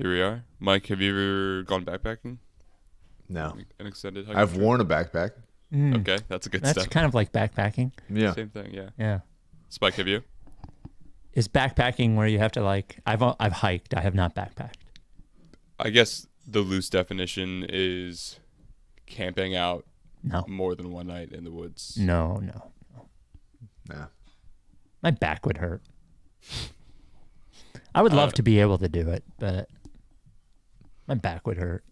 Here we are. Mike, have you ever gone backpacking? No. An extended hiking I've trip? worn a backpack. Okay, that's a good step. That's kind of like backpacking. Yeah. Same thing, yeah. Yeah. Spike, have you? Is backpacking where you have to like? I've hiked. I have not backpacked. I guess the loose definition is camping out No. more than one night in the woods. No. Nah. My back would hurt. I would love to be able to do it, but my back would hurt.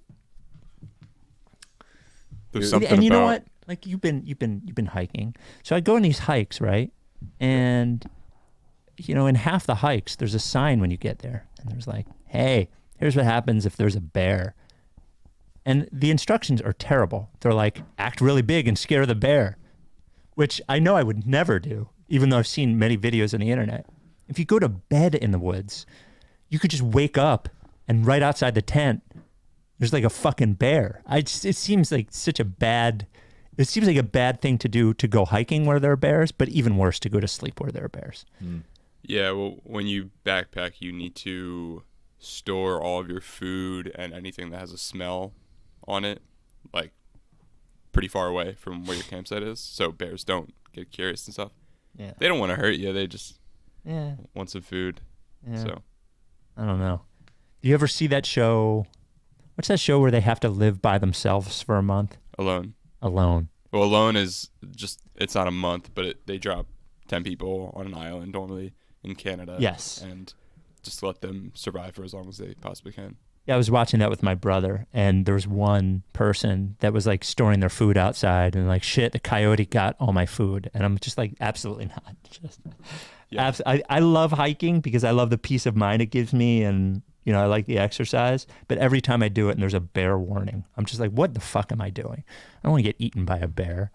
There's something and you know about- what? Like you've been hiking. So I go on these hikes, right? And you know, in half the hikes, there's a sign when you get there, and there's like, "Hey, here's what happens if there's a bear." And the instructions are terrible. They're like, "Act really big and scare the bear," which I know I would never do, even though I've seen many videos on the internet. If you go to bed in the woods, you could just wake up and right outside the tent, there's like a fucking bear. It seems like a bad thing to do, to go hiking where there are bears, but even worse to go to sleep where there are bears. Yeah, well, when you backpack, you need to store all of your food and anything that has a smell on it, like pretty far away from where your campsite is, so bears don't get curious and stuff. Yeah. They don't want to hurt you. They just Yeah. want some food. Yeah. So I don't know. Do you ever see that show? What's that show where they have to live by themselves for a month? alone. Alone. Well, alone is just, it's not a month, but they drop 10 people on an island normally in Canada. Yes. And just let them survive for as long as they possibly can. Yeah, I was watching that with my brother, and there was one person that was like storing their food outside, and like, shit, the coyote got all my food, and I'm just like, absolutely not. Yeah. I love hiking because I love the peace of mind it gives me, and you know, I like the exercise. But every time I do it and there's a bear warning, I'm just like, what the fuck am I doing? I don't want to get eaten by a bear.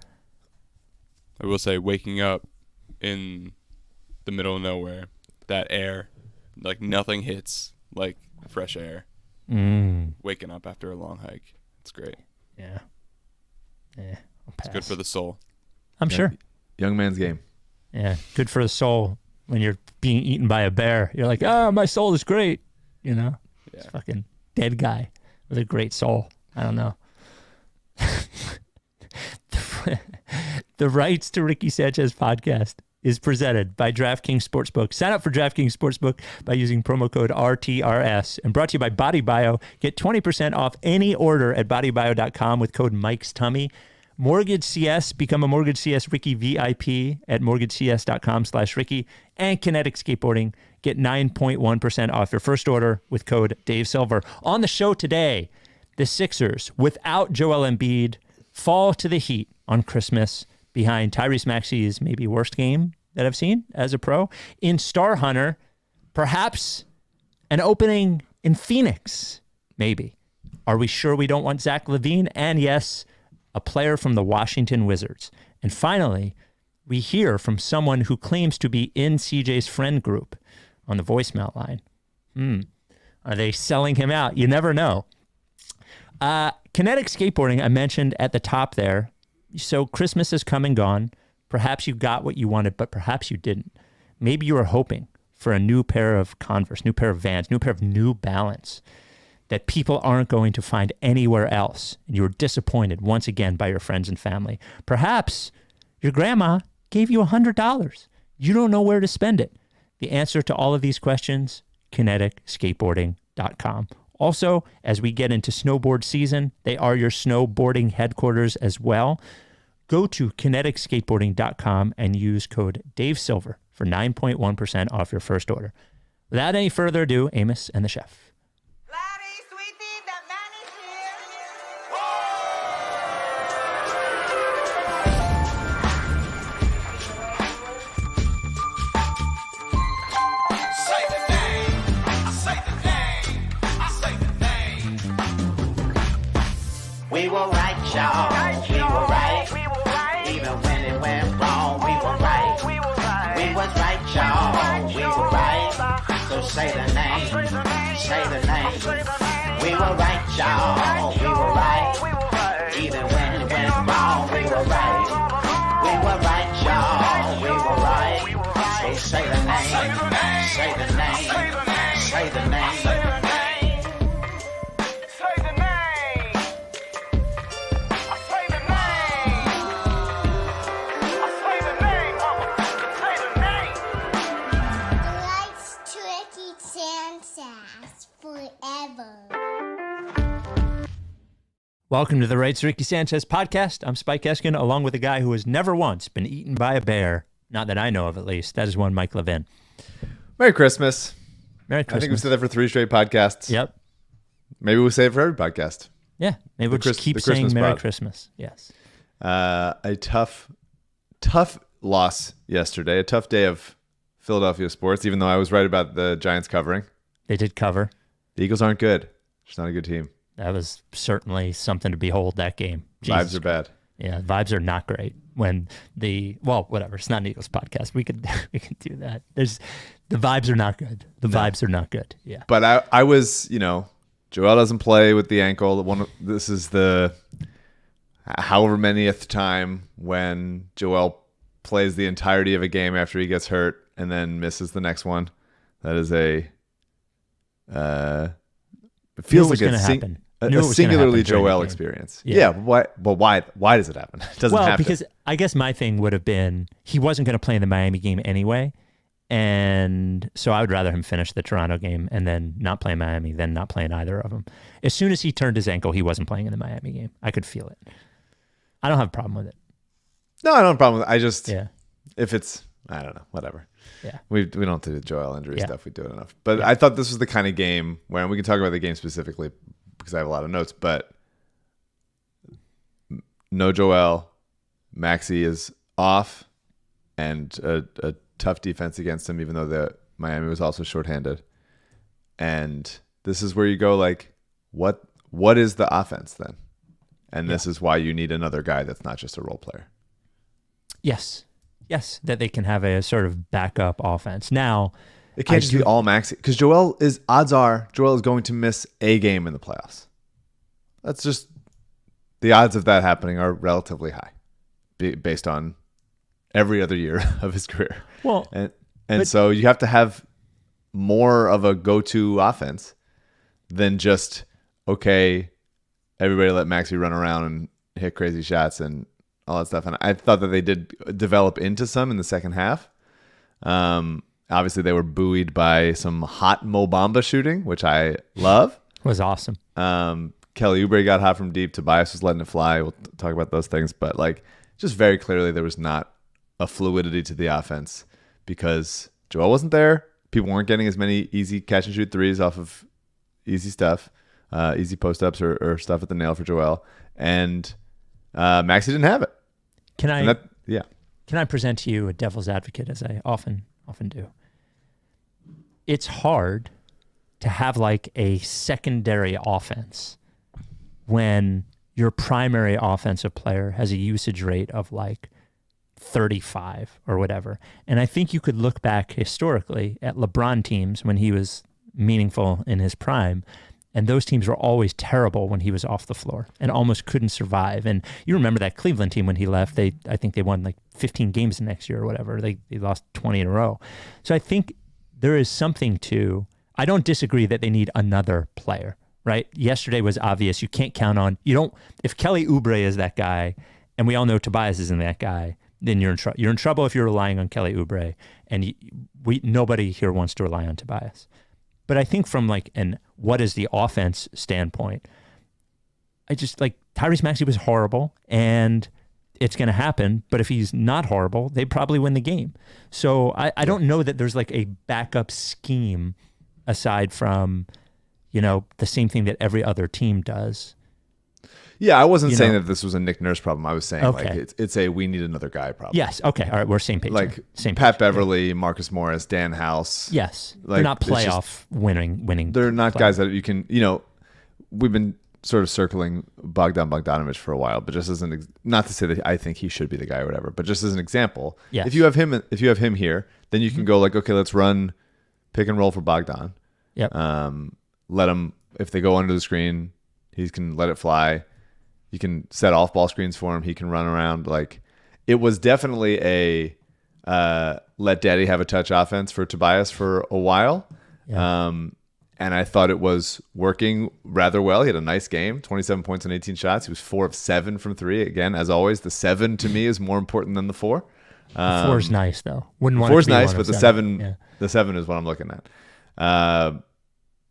I will say, waking up in the middle of nowhere, that air, like nothing hits like fresh air. Waking up after a long hike, it's great. Yeah. Yeah. It's good for the soul. I'm sure. Young man's game. Yeah. Good for the soul when you're being eaten by a bear. You're like, my soul is great. You know? Yeah. It's fucking dead guy with a great soul. I don't know. The rights to Ricky Sanchez podcast is presented by DraftKings Sportsbook. Sign up for DraftKings Sportsbook by using promo code RTRS, and brought to you by Body Bio. Get 20% off any order at bodybio.com with code Mike's Tummy. Mortgage CS, become a Mortgage CS Ricky VIP at mortgagecs.com/Ricky. And Kinetic Skateboarding, get 9.1% off your first order with code Dave Silver. On the show today, the Sixers, without Joel Embiid, fall to the Heat on Christmas behind Tyrese Maxey's maybe worst game that I've seen as a pro. In Starhunter, perhaps an opening in Phoenix, maybe. Are we sure we don't want Zach LaVine? And yes, a player from the Washington Wizards. And finally, we hear from someone who claims to be in CJ's friend group on the voicemail line. Are they selling him out? You never know. Kinetic Skateboarding, I mentioned at the top there. So Christmas has come and gone. Perhaps you got what you wanted, but perhaps you didn't. Maybe you were hoping for a new pair of Converse, new pair of Vans, new pair of New Balance that people aren't going to find anywhere else. And you were disappointed once again by your friends and family. Perhaps your grandma gave you $100. You don't know where to spend it. The answer to all of these questions, kineticskateboarding.com. Also, as we get into snowboard season, they are your snowboarding headquarters as well. Go to kineticskateboarding.com and use code DaveSilver for 9.1% off your first order. Without any further ado, Amos and the chef. We were right, y'all. We were right. Even when it went wrong, we were right. We was right, y'all. We were right. So say the name. Say the name. We were right, y'all. We were right. Even when it went wrong, we were right. We were right, y'all. We were right. So say the name. Say the name. Say the name. last forever. Welcome to the Rights Ricky Sanchez podcast. I'm Spike Eskin, along with a guy who has never once been eaten by a bear. Not that I know of, at least. That is one Mike Levin. Merry Christmas. Merry Christmas. I think we've said that for 3 straight podcasts. Yep. Maybe we'll say it for every podcast. Yeah. Maybe we'll just keep saying Christmas Merry pod. Christmas. Yes. A tough loss yesterday. A tough day of Philadelphia sports, even though I was right about the Giants covering. They did cover. The Eagles aren't good. It's not a good team. That was certainly something to behold, that game. Jesus. Vibes are bad. Yeah, vibes are not great when whatever. It's not an Eagles podcast. We could do that. The vibes are not good. Vibes are not good. Yeah. But I was, Joel doesn't play with the ankle. This is the however manyth time when Joel plays the entirety of a game after he gets hurt and then misses the next one. That is it feels like a singularly Joel experience. Yeah. But why does it happen? It doesn't happen. Because I guess my thing would have been he wasn't going to play in the Miami game anyway. And so I would rather him finish the Toronto game and then not play Miami than not playing either of them. As soon as he turned his ankle, he wasn't playing in the Miami game. I could feel it. I don't have a problem with it. No, I don't have a problem with it. I just, Yeah. if it's, I don't know, whatever. Yeah. We don't do the Joel injury Yeah. stuff. We do it enough. But I thought this was the kind of game where we can talk about the game specifically because I have a lot of notes, but no Joel, Maxey is off, and a tough defense against him, even though the Miami was also shorthanded. And this is where you go like, what is the offense then? And this is why you need another guy that's not just a role player. Yes, that they can have a sort of backup offense. Now, It can't just be all Maxey, because odds are Joel is going to miss a game in the playoffs. That's just, the odds of that happening are relatively high based on every other year of his career. Well, and so you have to have more of a go-to offense than just, okay, everybody let Maxey run around and hit crazy shots and all that stuff. And I thought that they did develop into some in the second half. Obviously, they were buoyed by some hot Mo Bamba shooting, which I love. was awesome. Kelly Oubre got hot from deep. Tobias was letting it fly. We'll talk about those things. But just very clearly, there was not a fluidity to the offense because Joel wasn't there. People weren't getting as many easy catch and shoot threes off of easy stuff, easy post-ups or stuff at the nail for Joel. And Maxey didn't have it. Can I present to you a devil's advocate, as I often do? It's hard to have a secondary offense when your primary offensive player has a usage rate of 35 or whatever. And I think you could look back historically at LeBron teams when he was meaningful in his prime, and those teams were always terrible when he was off the floor and almost couldn't survive. And you remember that Cleveland team when he left, I think they won 15 games the next year or whatever. They lost 20 in a row. So I think there is something to, I don't disagree that they need another player, right? Yesterday was obvious. You can't count on, if Kelly Oubre is that guy, and we all know Tobias isn't that guy, then you're in trouble. You're in trouble if you're relying on Kelly Oubre, and nobody here wants to rely on Tobias. But I think from an what is the offense standpoint, I just Tyrese Maxey was horrible, and it's going to happen. But if he's not horrible, they probably win the game. So I don't know that there's a backup scheme aside from, the same thing that every other team does. Yeah, I wasn't saying that this was a Nick Nurse problem. I was saying Okay. it's a we need another guy problem. Yes. Okay. All right. We're same page. Same Pat page. Beverly, Marcus Morris, Dan House. Yes. They're not it's just- playoff winning. They're not guys that you can, we've been sort of circling Bogdanovich for a while, but just as not to say that I think he should be the guy or whatever, but just as an example, Yes. if you have him here, then you can go okay, let's run pick and roll for Bogdan. Yep. Let him, if they go under the screen, he can let it fly. You can set off ball screens for him. He can run around. It was definitely a let daddy have a touch offense for Tobias for a while. Yeah. And I thought it was working rather well. He had a nice game, 27 points on 18 shots. He was 4 of 7 from 3. Again, as always, the 7 to me is more important than the 4. The 4 is nice though. Wouldn't want 4 it is to be nice, one but of the 7. 7 is what I'm looking at.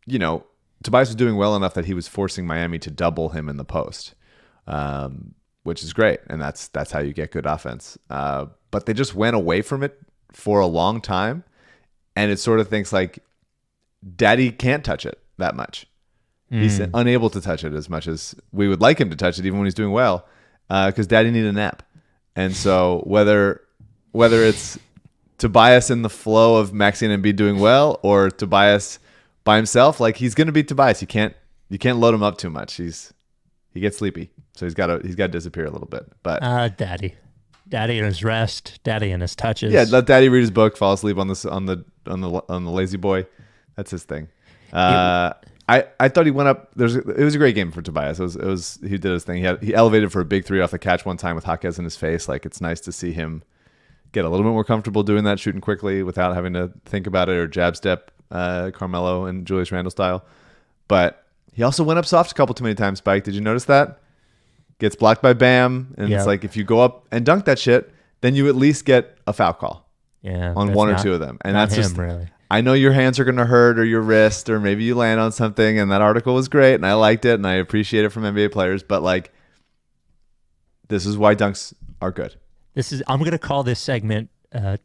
Tobias was doing well enough that he was forcing Miami to double him in the post, which is great. And that's how you get good offense. But they just went away from it for a long time. And it sort of thinks like Daddy can't touch it that much. He's unable to touch it as much as we would like him to touch it, even when he's doing well, because Daddy needs a nap. And so whether it's Tobias in the flow of Maxey and Embiid doing well, or Tobias by himself, like he's going to be Tobias. You can't load him up too much. He gets sleepy, so he's got to disappear a little bit. But Daddy in his rest, Daddy in his touches. Yeah, let Daddy read his book, fall asleep on the lazy boy. That's his thing. I thought he went up. It was a great game for Tobias. It was he did his thing. He elevated for a big three off the catch one time with Jaquez in his face. Like, it's nice to see him get a little bit more comfortable doing that, shooting quickly without having to think about it or jab step Carmelo and Julius Randle style. But he also went up soft a couple too many times. Spike, did you notice that? Gets blocked by Bam, and it's like, if you go up and dunk that shit, then you at least get a foul call. Yeah, on one or two of them, and that's him, just really. I know your hands are going to hurt, or your wrist, or maybe you land on something, and that article was great, and I liked it, and I appreciate it from NBA players, but like, this is why dunks are good. I'm going to call this segment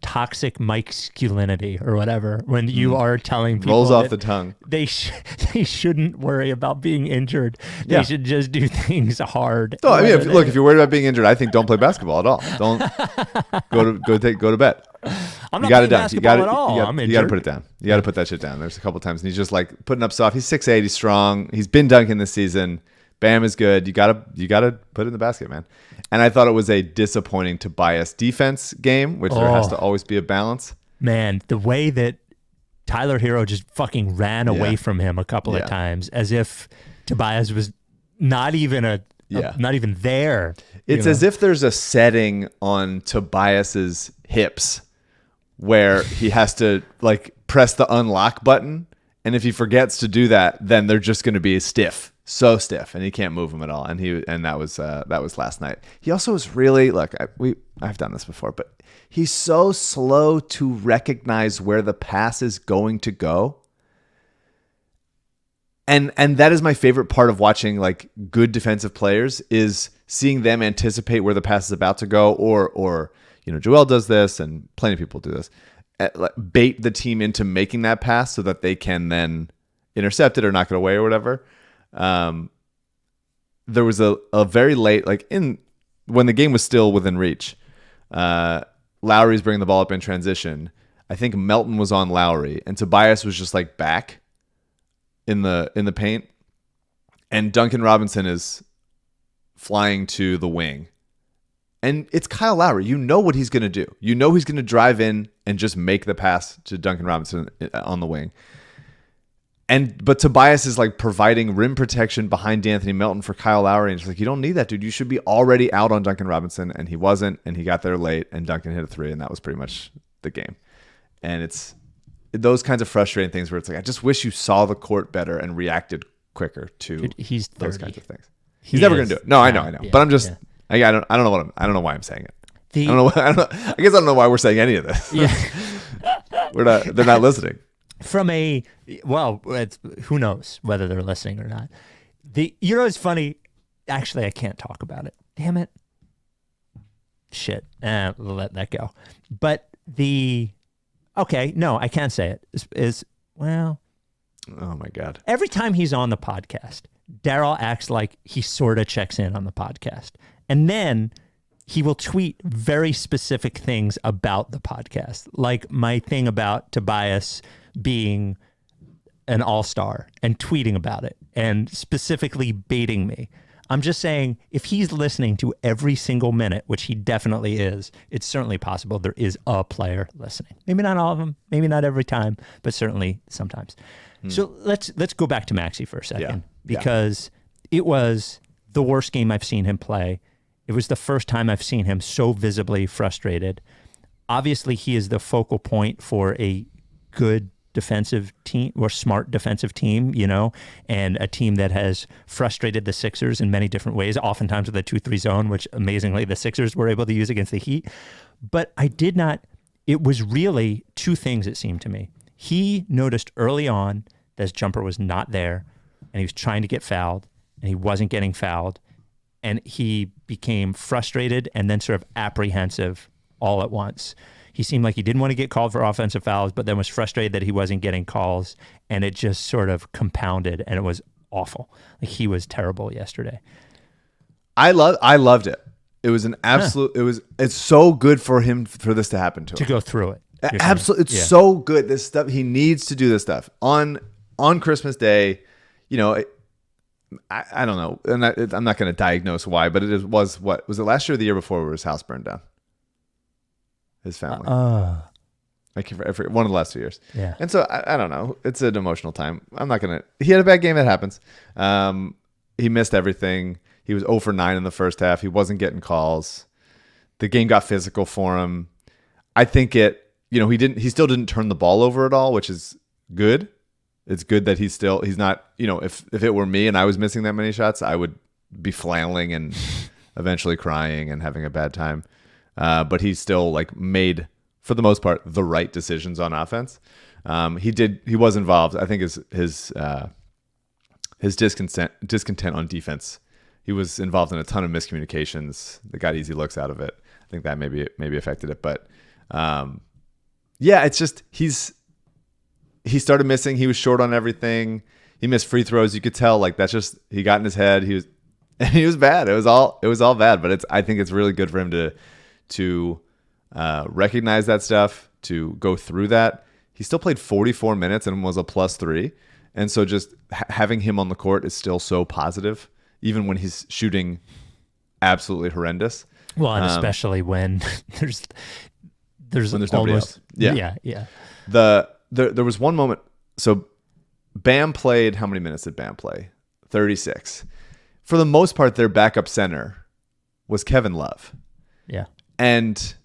toxic masculinity or whatever, when you are telling people rolls off the tongue. They shouldn't worry about being injured. They should just do things hard. No, I mean, if you're worried about being injured, I think don't play basketball at all. Don't go to bed. I'm not playing basketball at all. You got to put it down. You got to put that shit down. There's a couple times, and he's just like putting up soft. He's 6'8", he's strong. He's been dunking this season. Bam is good. You gotta put it in the basket, man. And I thought it was a disappointing Tobias defense game, which there has to always be a balance. Man, the way that Tyler Hero just fucking ran away from him a couple of times, as if Tobias was not even not even there. It's as if there's a setting on Tobias's hips where he has to like press the unlock button, and if he forgets to do that, then they're just going to be stiff. So stiff, and he can't move him at all. And that was last night. He also was really I've done this before, but he's so slow to recognize where the pass is going to go. And that is my favorite part of watching like good defensive players, is seeing them anticipate where the pass is about to go, or Joel does this, and plenty of people do this. Bait the team into making that pass so that they can then intercept it or knock it away or whatever. There was a very late, when the game was still within reach, Lowry's bringing the ball up in transition. I think Melton was on Lowry, and Tobias was just like back in the paint, and Duncan Robinson is flying to the wing, and it's Kyle Lowry. You know what he's going to do. You know he's going to drive in and just make the pass to Duncan Robinson on the wing. But Tobias is like providing rim protection behind D'Anthony Melton for Kyle Lowry. And it's like, you don't need that, dude. You should be already out on Duncan Robinson. And he wasn't. And he got there late. And Duncan hit a three. And that was pretty much the game. And it's those kinds of frustrating things where it's like, I just wish you saw the court better and reacted quicker to he's 30. Those kinds of things. He's never going to do it. No, I know. Yeah, but I'm just, I don't know why I'm saying it. I guess I don't know why we're saying any of this. Yeah. They're not listening. Who knows whether they're listening or not. It's funny. Actually, I can't talk about it. Damn it. Shit. We'll let that go. But no, I can't say it. Oh my God. Every time he's on the podcast, Daryl acts like he sort of checks in on the podcast. And then he will tweet very specific things about the podcast. Like my thing about Tobias being an all-star and tweeting about it and specifically baiting me. I'm just saying, if he's listening to every single minute, which he definitely is, it's certainly possible there is a player listening. Maybe not all of them, maybe not every time, but certainly sometimes. So let's go back to Maxey for a second, because it was the worst game I've seen him play. It was the first time I've seen him so visibly frustrated. Obviously, he is the focal point for a good defensive team, or smart defensive team, and a team that has frustrated the Sixers in many different ways, oftentimes with a 2-3 zone, which amazingly the Sixers were able to use against the Heat. But it was really two things, it seemed to me. He noticed early on that his jumper was not there, and he was trying to get fouled, and he wasn't getting fouled, and he became frustrated and then sort of apprehensive all at once. He seemed like he didn't want to get called for offensive fouls, but then was frustrated that he wasn't getting calls, and it just sort of compounded, and it was awful. Like, he was terrible yesterday. I loved it. It was an absolute. It's so good for him for this to happen to him. To go through it. Absolutely, it's so good. This stuff, he needs to do this stuff on Christmas Day. You know, I don't know, and I'm not going to diagnose why, but it was what was it last year or the year before where his house burned down? His family. I forget, one of the last 2 years. Yeah. And so I don't know. It's an emotional time. I'm not gonna. He had a bad game. It happens. He missed everything. He was 0 for 9 in the first half. He wasn't getting calls. The game got physical for him. I think it. You know, he still didn't turn the ball over at all, which is good. It's good that he's not. You know, if it were me and I was missing that many shots, I would be flailing and eventually crying and having a bad time. But he still like made, for the most part, the right decisions on offense. He was involved. I think his discontent on defense. He was involved in a ton of miscommunications that got easy looks out of it. I think that maybe affected it. But yeah, it's just he started missing. He was short on everything. He missed free throws. You could tell like that's just he got in his head. He was bad. It was all bad. But I think it's really good for him to recognize that stuff, to go through that. He still played 44 minutes and was a +3. And so just having him on the court is still so positive, even when he's shooting absolutely horrendous. Well, and especially when there's when there's nobody else. Yeah. There was one moment. So Bam played, how many minutes did Bam play? 36. For the most part, their backup center was Kevin Love. Yeah. And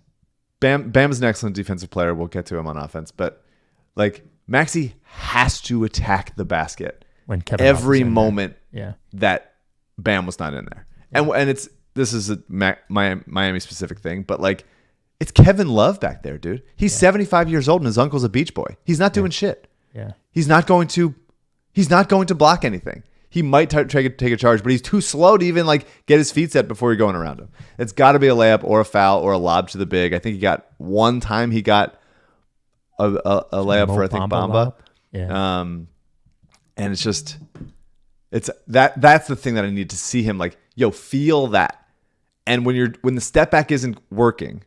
Bam's an excellent defensive player. We'll get to him on offense. But like Maxey has to attack the basket when Kevin every moment that Bam was not in there. Yeah. And this is a Miami specific thing, but like it's Kevin Love back there, dude. He's 75 years old and his uncle's a beach boy. He's not doing shit. Yeah. He's not going to block anything. He might take a charge, but he's too slow to even like get his feet set before you're going around him. It's got to be a layup or a foul or a lob to the big. I think he got one time a layup for I think Bamba. Yeah. And it's just that's the thing that I need to see him like, yo, feel that. And when the step back isn't working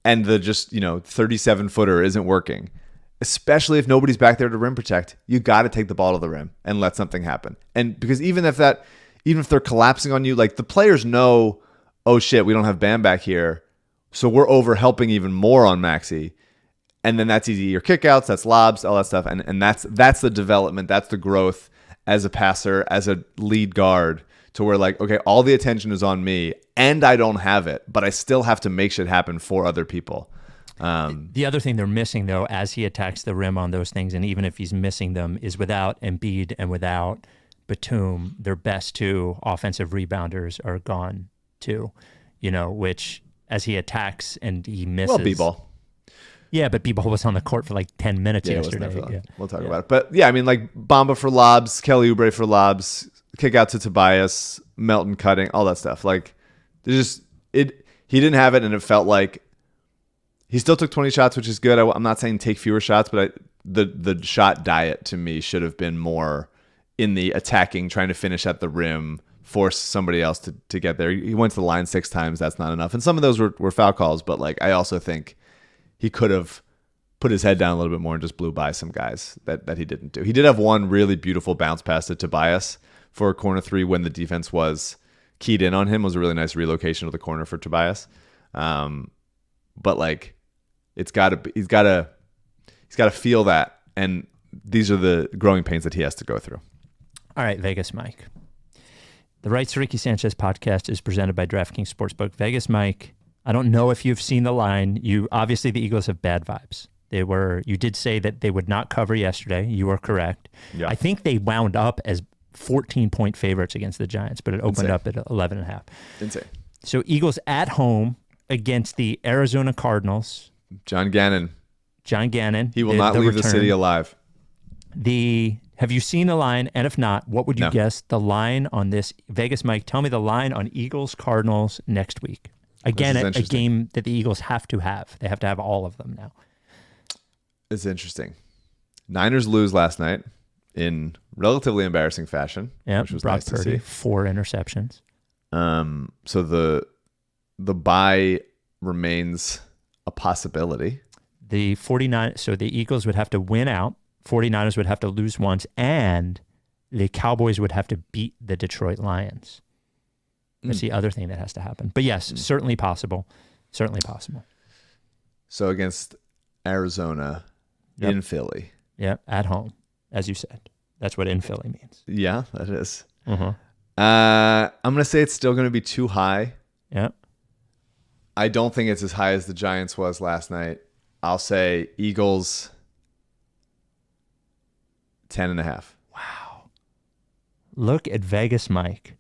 and the just, 37 footer isn't working, especially if nobody's back there to rim protect, you got to take the ball to the rim and let something happen. And because even if they're collapsing on you, like the players know, oh shit, we don't have Bam back here, so we're over helping even more on Maxey. And then that's easy. Your kickouts, that's lobs, all that stuff. And that's the development, that's the growth as a passer, as a lead guard, to where like, okay, all the attention is on me and I don't have it, but I still have to make shit happen for other people. The other thing they're missing, though, as he attacks the rim on those things, and even if he's missing them, is without Embiid and without Batum, their best two offensive rebounders are gone too, which as he attacks and he misses. Well, B-ball. Yeah, but B-ball was on the court for like 10 minutes yesterday. We'll talk about it. But yeah, I mean, like Bamba for lobs, Kelly Oubre for lobs, kick out to Tobias, Melton cutting, all that stuff. Like, he didn't have it, and it felt like he still took 20 shots, which is good. I'm not saying take fewer shots, but the shot diet to me should have been more in the attacking, trying to finish at the rim, force somebody else to get there. He went to the line 6 times. That's not enough. And some of those were foul calls, but like I also think he could have put his head down a little bit more and just blew by some guys that he didn't do. He did have one really beautiful bounce pass to Tobias for a corner 3 when the defense was keyed in on him. It was a really nice relocation of the corner for Tobias. But like, he's got to feel that, and these are the growing pains that he has to go through. All right, Vegas Mike. The Rights to Ricky Sanchez podcast is presented by DraftKings Sportsbook. Vegas Mike, I don't know if you've seen the line. Obviously the Eagles have bad vibes. You did say that they would not cover yesterday. You are correct. Yeah. I think they wound up as 14-point favorites against the Giants, but it opened up at 11.5. Insane. So Eagles at home against the Arizona Cardinals. John Gannon. He will not leave the city alive. Have you seen the line? And if not, what would you No. guess the line on this? Vegas Mike, tell me the line on Eagles Cardinals next week. Again, is a interesting. game that the Eagles have to have. They have to have all of them now. It's interesting. Niners lose last night in relatively embarrassing fashion, Yeah, which was Brock nice to Purdy, see. 4 interceptions. So the bye remains a possibility. The 49, so the Eagles would have to win out. 49ers would have to lose once, and the Cowboys would have to beat the Detroit Lions. That's the other thing that has to happen. But yes, certainly possible. Certainly possible. So against Arizona in Philly. Yeah, at home, as you said. That's what in Philly means. Yeah, that is. Uh-huh. I'm going to say it's still going to be too high. Yeah. I don't think it's as high as the Giants was last night. I'll say Eagles 10.5. Wow. Look at Vegas Mike.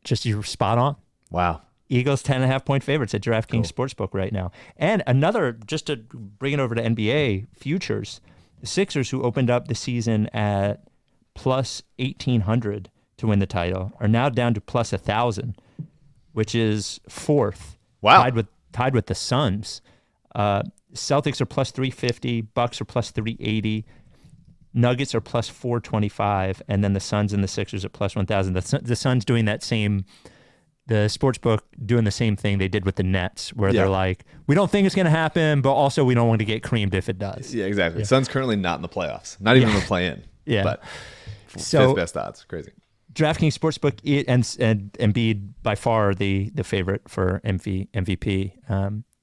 Just you're spot on. Wow. Eagles 10.5 point favorites at DraftKings Sportsbook right now. And another, just to bring it over to NBA futures, the Sixers, who opened up the season at plus 1,800 to win the title, are now down to plus 1,000, which is fourth. Wow. Tied with the Suns. Celtics are plus 350, Bucks are plus 380, Nuggets are plus 425, and then the Suns and the Sixers are plus 1,000. The Suns doing that same, the Sportsbook doing the same thing they did with the Nets, where they're like, we don't think it's going to happen, but also we don't want to get creamed if it does. Yeah, exactly. Suns currently not in the playoffs. Not even in the play-in. Yeah. But So- fifth best odds. Crazy. DraftKings Sportsbook and Embiid by far the favorite for MVP.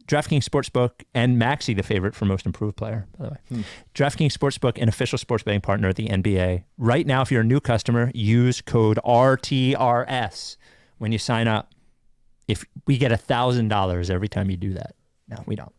DraftKings Sportsbook and Maxey the favorite for most improved player, by the way. DraftKings Sportsbook, an official sports betting partner of the NBA. Right now, if you're a new customer, use code RTRS when you sign up. If we get $1,000 every time you do that. No, we don't.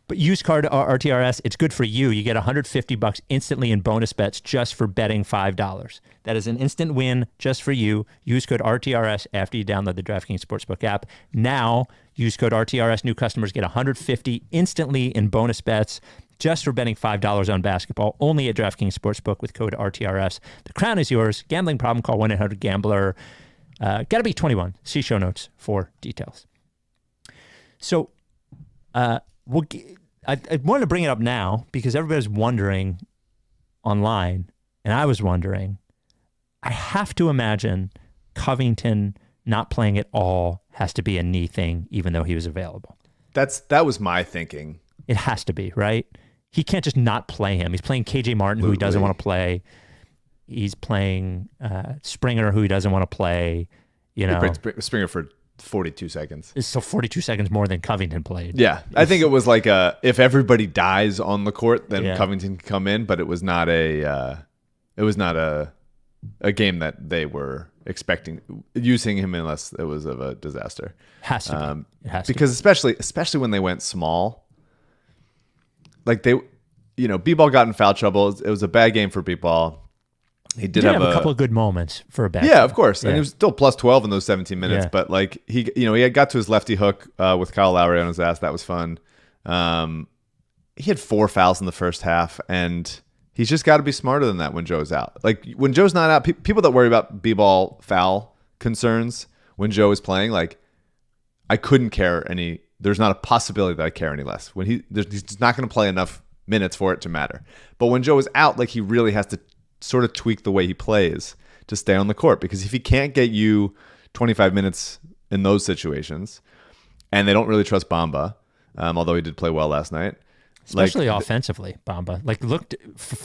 But use code RTRS. It's good for you. You get $150 instantly in bonus bets just for betting $5. That is an instant win just for you. Use code RTRS after you download the DraftKings Sportsbook app. Now, use code RTRS. New customers get $150 instantly in bonus bets just for betting $5 on basketball. Only at DraftKings Sportsbook with code RTRS. The crown is yours. Gambling problem? Call 1-800-GAMBLER. Got to be 21. See show notes for details. So, I wanted to bring it up now because everybody's wondering online, and I was wondering, I have to imagine Covington not playing at all has to be a knee thing, even though he was available. That was my thinking. It has to be, right? He can't just not play him. He's playing KJ Martin, who he doesn't want to play. He's playing Springer, who he doesn't want to play. You know, He played Springer for 42 seconds. so 42 seconds more than Covington played. Yeah, I think it was like if everybody dies on the court, then Yeah. Covington can come in. But it was not a game that they were expecting using him unless it was of a disaster. Has to be. It has to be. Because especially when they went small, like B-Ball got in foul trouble. It was a bad game for B-Ball. He did have a couple of good moments for a back. Yeah, of course. Yeah. And he was still plus 12 in those 17 minutes. Yeah. But like he had got to his lefty hook with Kyle Lowry on his ass. That was fun. He had 4 fouls in the first half, and he's just got to be smarter than that when Joe's out. Like when Joe's not out, people that worry about B-Ball foul concerns when Joe is playing, like I couldn't care any. There's not a possibility that I care any less. When he's not going to play enough minutes for it to matter. But when Joe is out, like he really has to sort of tweak the way he plays to stay on the court, because if he can't get you 25 minutes in those situations, and they don't really trust Bamba, although he did play well last night, Especially offensively, Bamba. Like looked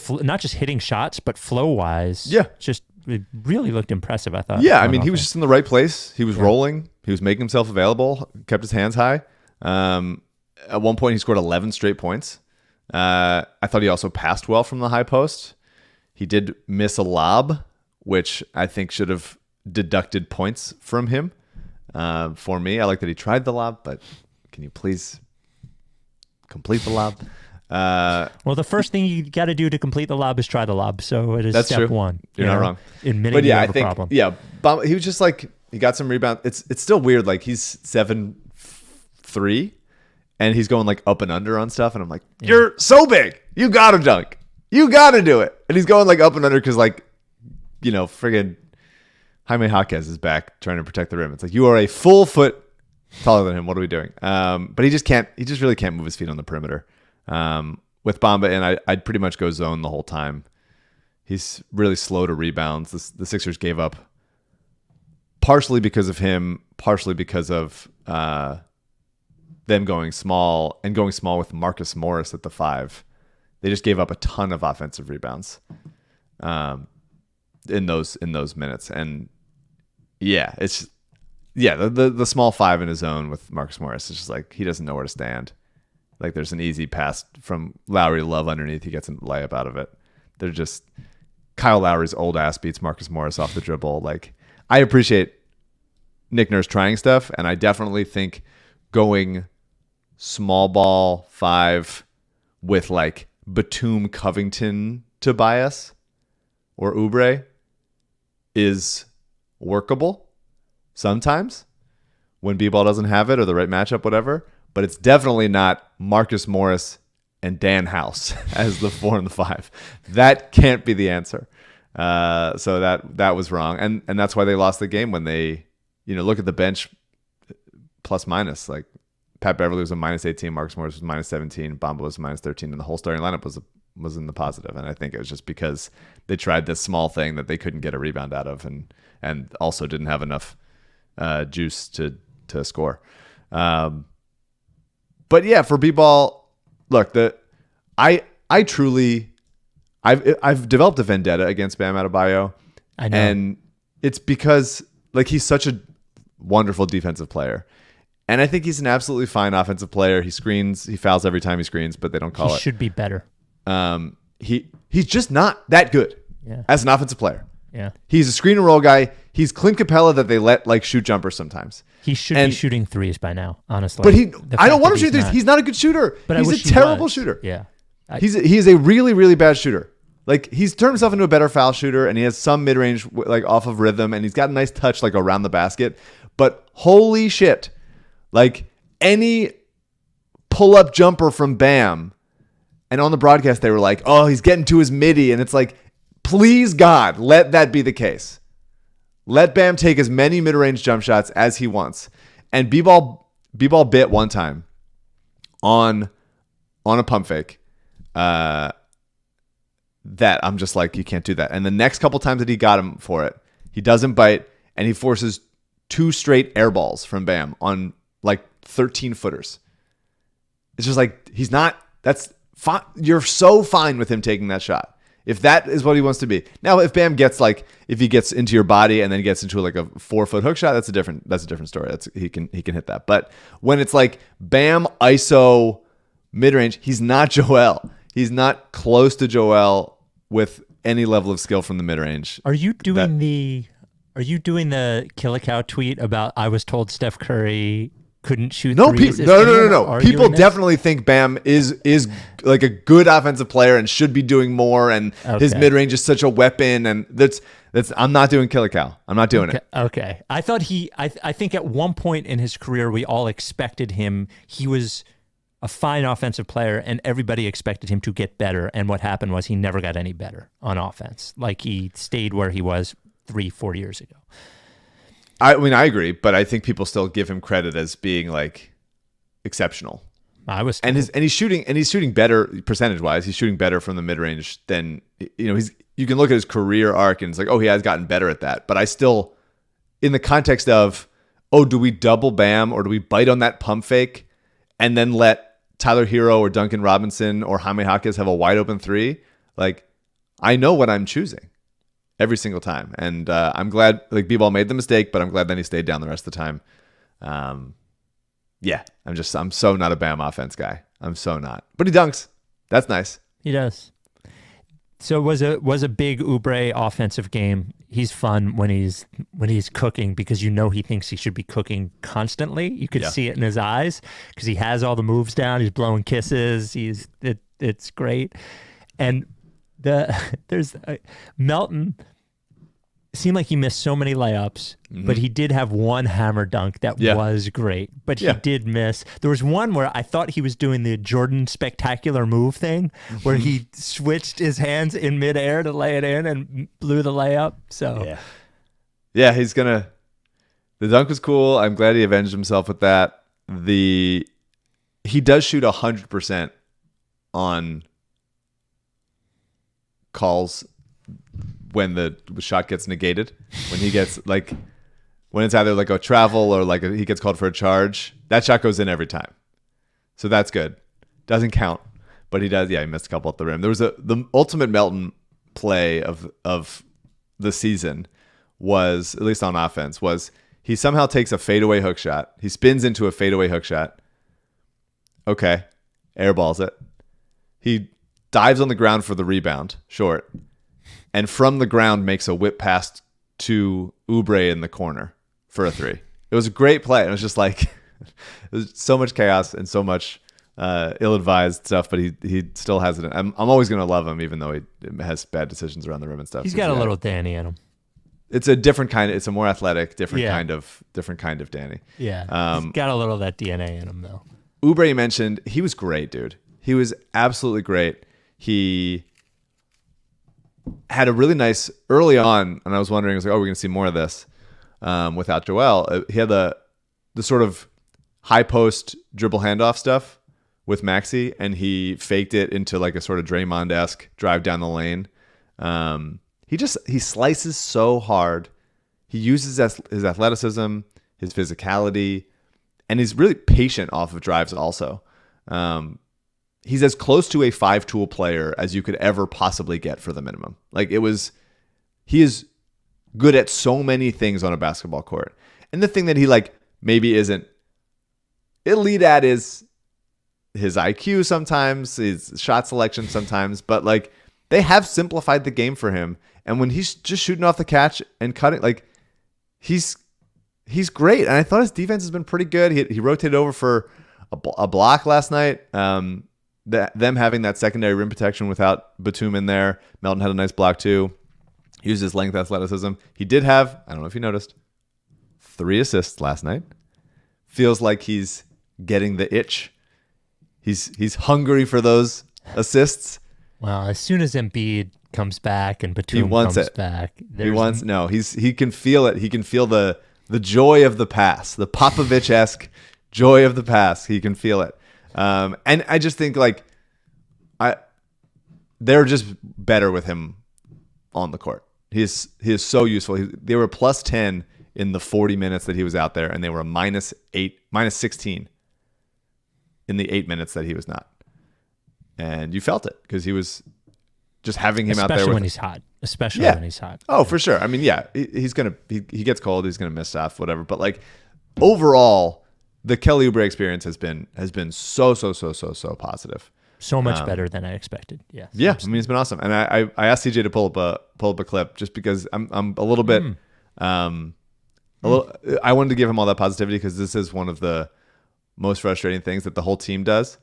not just hitting shots, but flow wise. Yeah. Just it really looked impressive, I thought. Yeah, I mean, he was just in the right place. He was rolling. He was making himself available, kept his hands high. At one point, he scored 11 straight points. I thought he also passed well from the high post. He did miss a lob, which I think should have deducted points from him. For me, I like that he tried the lob, but can you please complete the lob? Well, the first thing you got to do to complete the lob is try the lob. So it is That's step true. one. You're not wrong. Admitting But yeah, you I have a think problem. he was just like he got some rebound. It's still weird. Like he's 7'3", and he's going like up and under on stuff, and I'm like, you're so big, you gotta dunk. You got to do it. And he's going like up and under because like, friggin' Jaime Jaquez is back trying to protect the rim. It's like, you are a full foot taller than him. What are we doing? But he just really can't move his feet on the perimeter. With Bamba in, I'd pretty much go zone the whole time. He's really slow to rebounds. The Sixers gave up partially because of him, partially because of them going small with Marcus Morris at the 5. They just gave up a ton of offensive rebounds in those minutes. And the small 5 in his zone with Marcus Morris is just like he doesn't know where to stand. Like there's an easy pass from Lowry to Love underneath. He gets a layup out of it. They're just Kyle Lowry's old ass beats Marcus Morris off the dribble. Like I appreciate Nick Nurse trying stuff, and I definitely think going small ball 5 with like Batum, Covington, Tobias, or Oubre is workable sometimes when B-ball doesn't have it or the right matchup, whatever. But it's definitely not Marcus Morris and Dan House as the 4 and the 5. That can't be the answer. So that was wrong, and that's why they lost the game when they, look at the bench plus minus. Like Pat Beverly was a -18, Marcus Morris was -17, Bamba was -13, and the whole starting lineup was in the positive. And I think it was just because they tried this small thing that they couldn't get a rebound out of, and also didn't have enough juice to score. But yeah, for B-ball, look, I've developed a vendetta against Bam Adebayo. I know. And it's because like he's such a wonderful defensive player. And I think he's an absolutely fine offensive player. He screens, he fouls every time he screens, but they don't call it. He should be better. He's just not that good as an offensive player. Yeah. He's a screen and roll guy. He's Clint Capella that they let like shoot jumpers sometimes. He should be shooting threes by now, honestly. But I don't want him shooting threes. He's not a good shooter. But he's a terrible shooter. Yeah. He's a really, really bad shooter. Like he's turned himself into a better foul shooter, and he has some mid-range like off of rhythm, and he's got a nice touch like around the basket. But holy shit, like any pull-up jumper from Bam, and on the broadcast they were like, "Oh, he's getting to his midi," and it's like, please God, let that be the case. Let Bam take as many mid-range jump shots as he wants. And B-ball bit one time on a pump fake. That I'm just like, you can't do that. And the next couple times that he got him for it, he doesn't bite, and he forces 2 straight air balls from Bam on like 13 footers. It's just like, that's fine. You're so fine with him taking that shot. If that is what he wants to be. Now, if Bam gets if he gets into your body and then gets into like a 4-foot hook shot, that's a different story. He can hit that. But when it's like Bam ISO mid-range, he's not Joel. He's not close to Joel with any level of skill from the mid-range. Are you doing the Killicow tweet about I was told Steph Curry couldn't shoot threes? No. People definitely think Bam is like a good offensive player and should be doing more, and his mid-range is such a weapon, and that's I'm not doing Killicow. I'm not doing it. Okay. I thought I think at one point in his career we all expected him. He was a fine offensive player, and everybody expected him to get better. And what happened was he never got any better on offense. Like he stayed where he was 3-4 years ago. I mean, I agree, but I think people still give him credit as being like exceptional. And he's shooting better percentage wise. He's shooting better from the mid range than you can look at his career arc and it's like, oh, he has gotten better at that. But I still, in the context of, oh, do we double Bam or do we bite on that pump fake and then let Tyler Hero or Duncan Robinson or Jaime Jaquez have a wide open 3? Like, I know what I'm choosing every single time. And I'm glad like B-ball made the mistake, but I'm glad then he stayed down the rest of the time. I'm so not a Bam offense guy. I'm so not. But he dunks. That's nice. He does. So it was a big Oubre offensive game. He's fun when he's cooking because he thinks he should be cooking constantly. You could see it in his eyes because he has all the moves down. He's blowing kisses. It's great. And there's Melton seemed like he missed so many layups, but he did have one hammer dunk that was great. But he did miss. There was one where I thought he was doing the Jordan spectacular move thing, where he switched his hands in midair to lay it in and blew the layup. So yeah, he's gonna. The dunk was cool. I'm glad he avenged himself with that. He does shoot 100% on calls when the shot gets negated, when he gets like, when it's either like a travel or like he gets called for a charge, that shot goes in every time. So that's good. Doesn't count, but he does. Yeah, he missed a couple at the rim. There was the ultimate Melton play of the season was, at least on offense, was he somehow takes a fadeaway hook shot. He spins into a fadeaway hook shot. Okay, airballs it. He dives on the ground for the rebound, short. And from the ground makes a whip pass to Oubre in the corner for a 3. It was a great play. It was just like, it was so much chaos and so much ill-advised stuff, but he still has it. I'm always going to love him, even though he has bad decisions around the rim and stuff. He's got a little Danny in him. It's a different kind. It's a more athletic, different kind of Danny. Yeah, he's got a little of that DNA in him, though. Oubre, you mentioned, he was great, dude. He was absolutely great. He had a really nice early on, and I was wondering, I was like, oh, we're going to see more of this without Joel. He had the sort of high post dribble handoff stuff with Maxey, and he faked it into like a sort of Draymond-esque drive down the lane. He slices so hard. He uses his athleticism, his physicality, and he's really patient off of drives also. He's as close to a 5-tool player as you could ever possibly get for the minimum. He is good at so many things on a basketball court. And the thing that he maybe isn't elite at is his IQ sometimes, his shot selection sometimes, but they have simplified the game for him. And when he's just shooting off the catch and cutting, he's great. And I thought his defense has been pretty good. He rotated over for a block last night. Them having that secondary rim protection without Batum in there. Melton had a nice block too. He used his length, athleticism. He did have, I don't know if you noticed, 3 assists last night. Feels like he's getting the itch. He's hungry for those assists. Well, as soon as Embiid comes back and Batum comes back, he can feel it. He can feel the joy of the pass, the Popovich-esque joy of the pass. He can feel it. And I just think they're just better with him on the court. He is so useful. They were plus 10 in the 40 minutes that he was out there, and they were a minus 16 in the 8 minutes that he was not. And you felt it because he was just having him out there. Especially when he's hot. When he's hot. Oh, for sure. I mean, yeah, he gets cold. He's going to miss stuff, whatever. But overall, the Kelly Oubre experience has been so positive. So much better than I expected. Yeah. Yeah. Absolutely. I mean, it's been awesome. And I asked CJ to pull up a clip just because I'm a little bit, I wanted to give him all that positivity because this is one of the most frustrating things that the whole team does.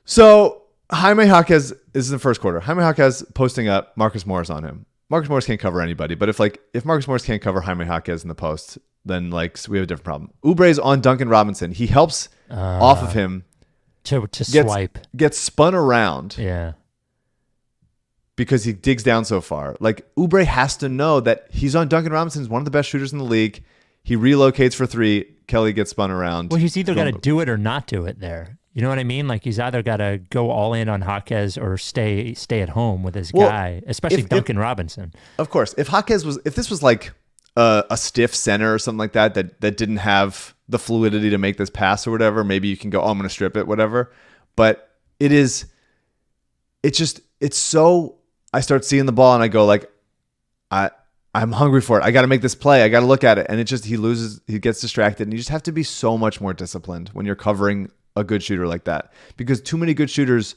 So Jaime Jaquez, this is the first quarter. Jaime Jaquez posting up Marcus Morris on him. Marcus Morris can't cover anybody, but if Marcus Morris can't cover Jaime Jaquez in the post, then we have a different problem. Oubre's on Duncan Robinson. He helps off of him to swipe. Gets spun around. Yeah. Because he digs down so far. Oubre has to know that he's on Duncan Robinson. He's one of the best shooters in the league. He relocates for 3. Kelly gets spun around. Well, he's either got to do it or not do it there. You know what I mean? He's either got to go all in on Jaquez or stay at home with his guy, especially Duncan Robinson. Of course. If this was a stiff center or something like that didn't have the fluidity to make this pass or whatever, maybe you can go, I'm going to strip it, whatever. But it's so, I start seeing the ball and I go I'm hungry for it. I got to make this play. I got to look at it. And he gets distracted. And you just have to be so much more disciplined when you're covering a good shooter like that, because too many good shooters,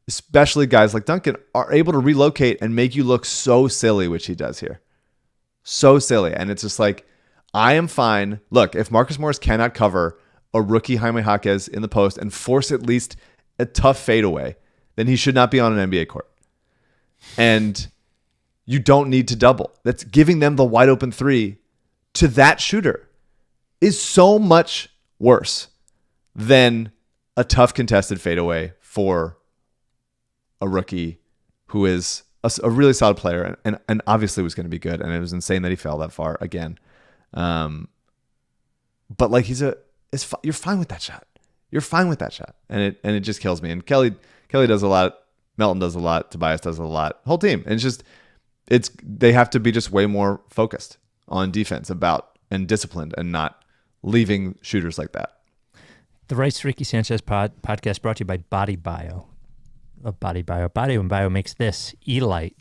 especially guys like Duncan, are able to relocate and make you look so silly, which he does here. So silly. And it's just I am fine. Look, if Marcus Morris cannot cover a rookie Jaime Jaquez in the post and force at least a tough fadeaway, then he should not be on an NBA court. And you don't need to double. That's giving them the wide open three to that shooter is so much worse than a tough contested fadeaway for a rookie who is a really solid player and obviously was going to be good. And it was insane that he fell that far again. But like you're fine with that shot. You're fine with that shot. And it just kills me. And Kelly does a lot. Melton does a lot. Tobias does a lot. Whole team. And they have to be just way more focused on defense and disciplined and not leaving shooters like that. The Rights to Ricky Sanchez podcast brought to you by Body Bio. Love Body Bio. Body Bio makes this E-Lite.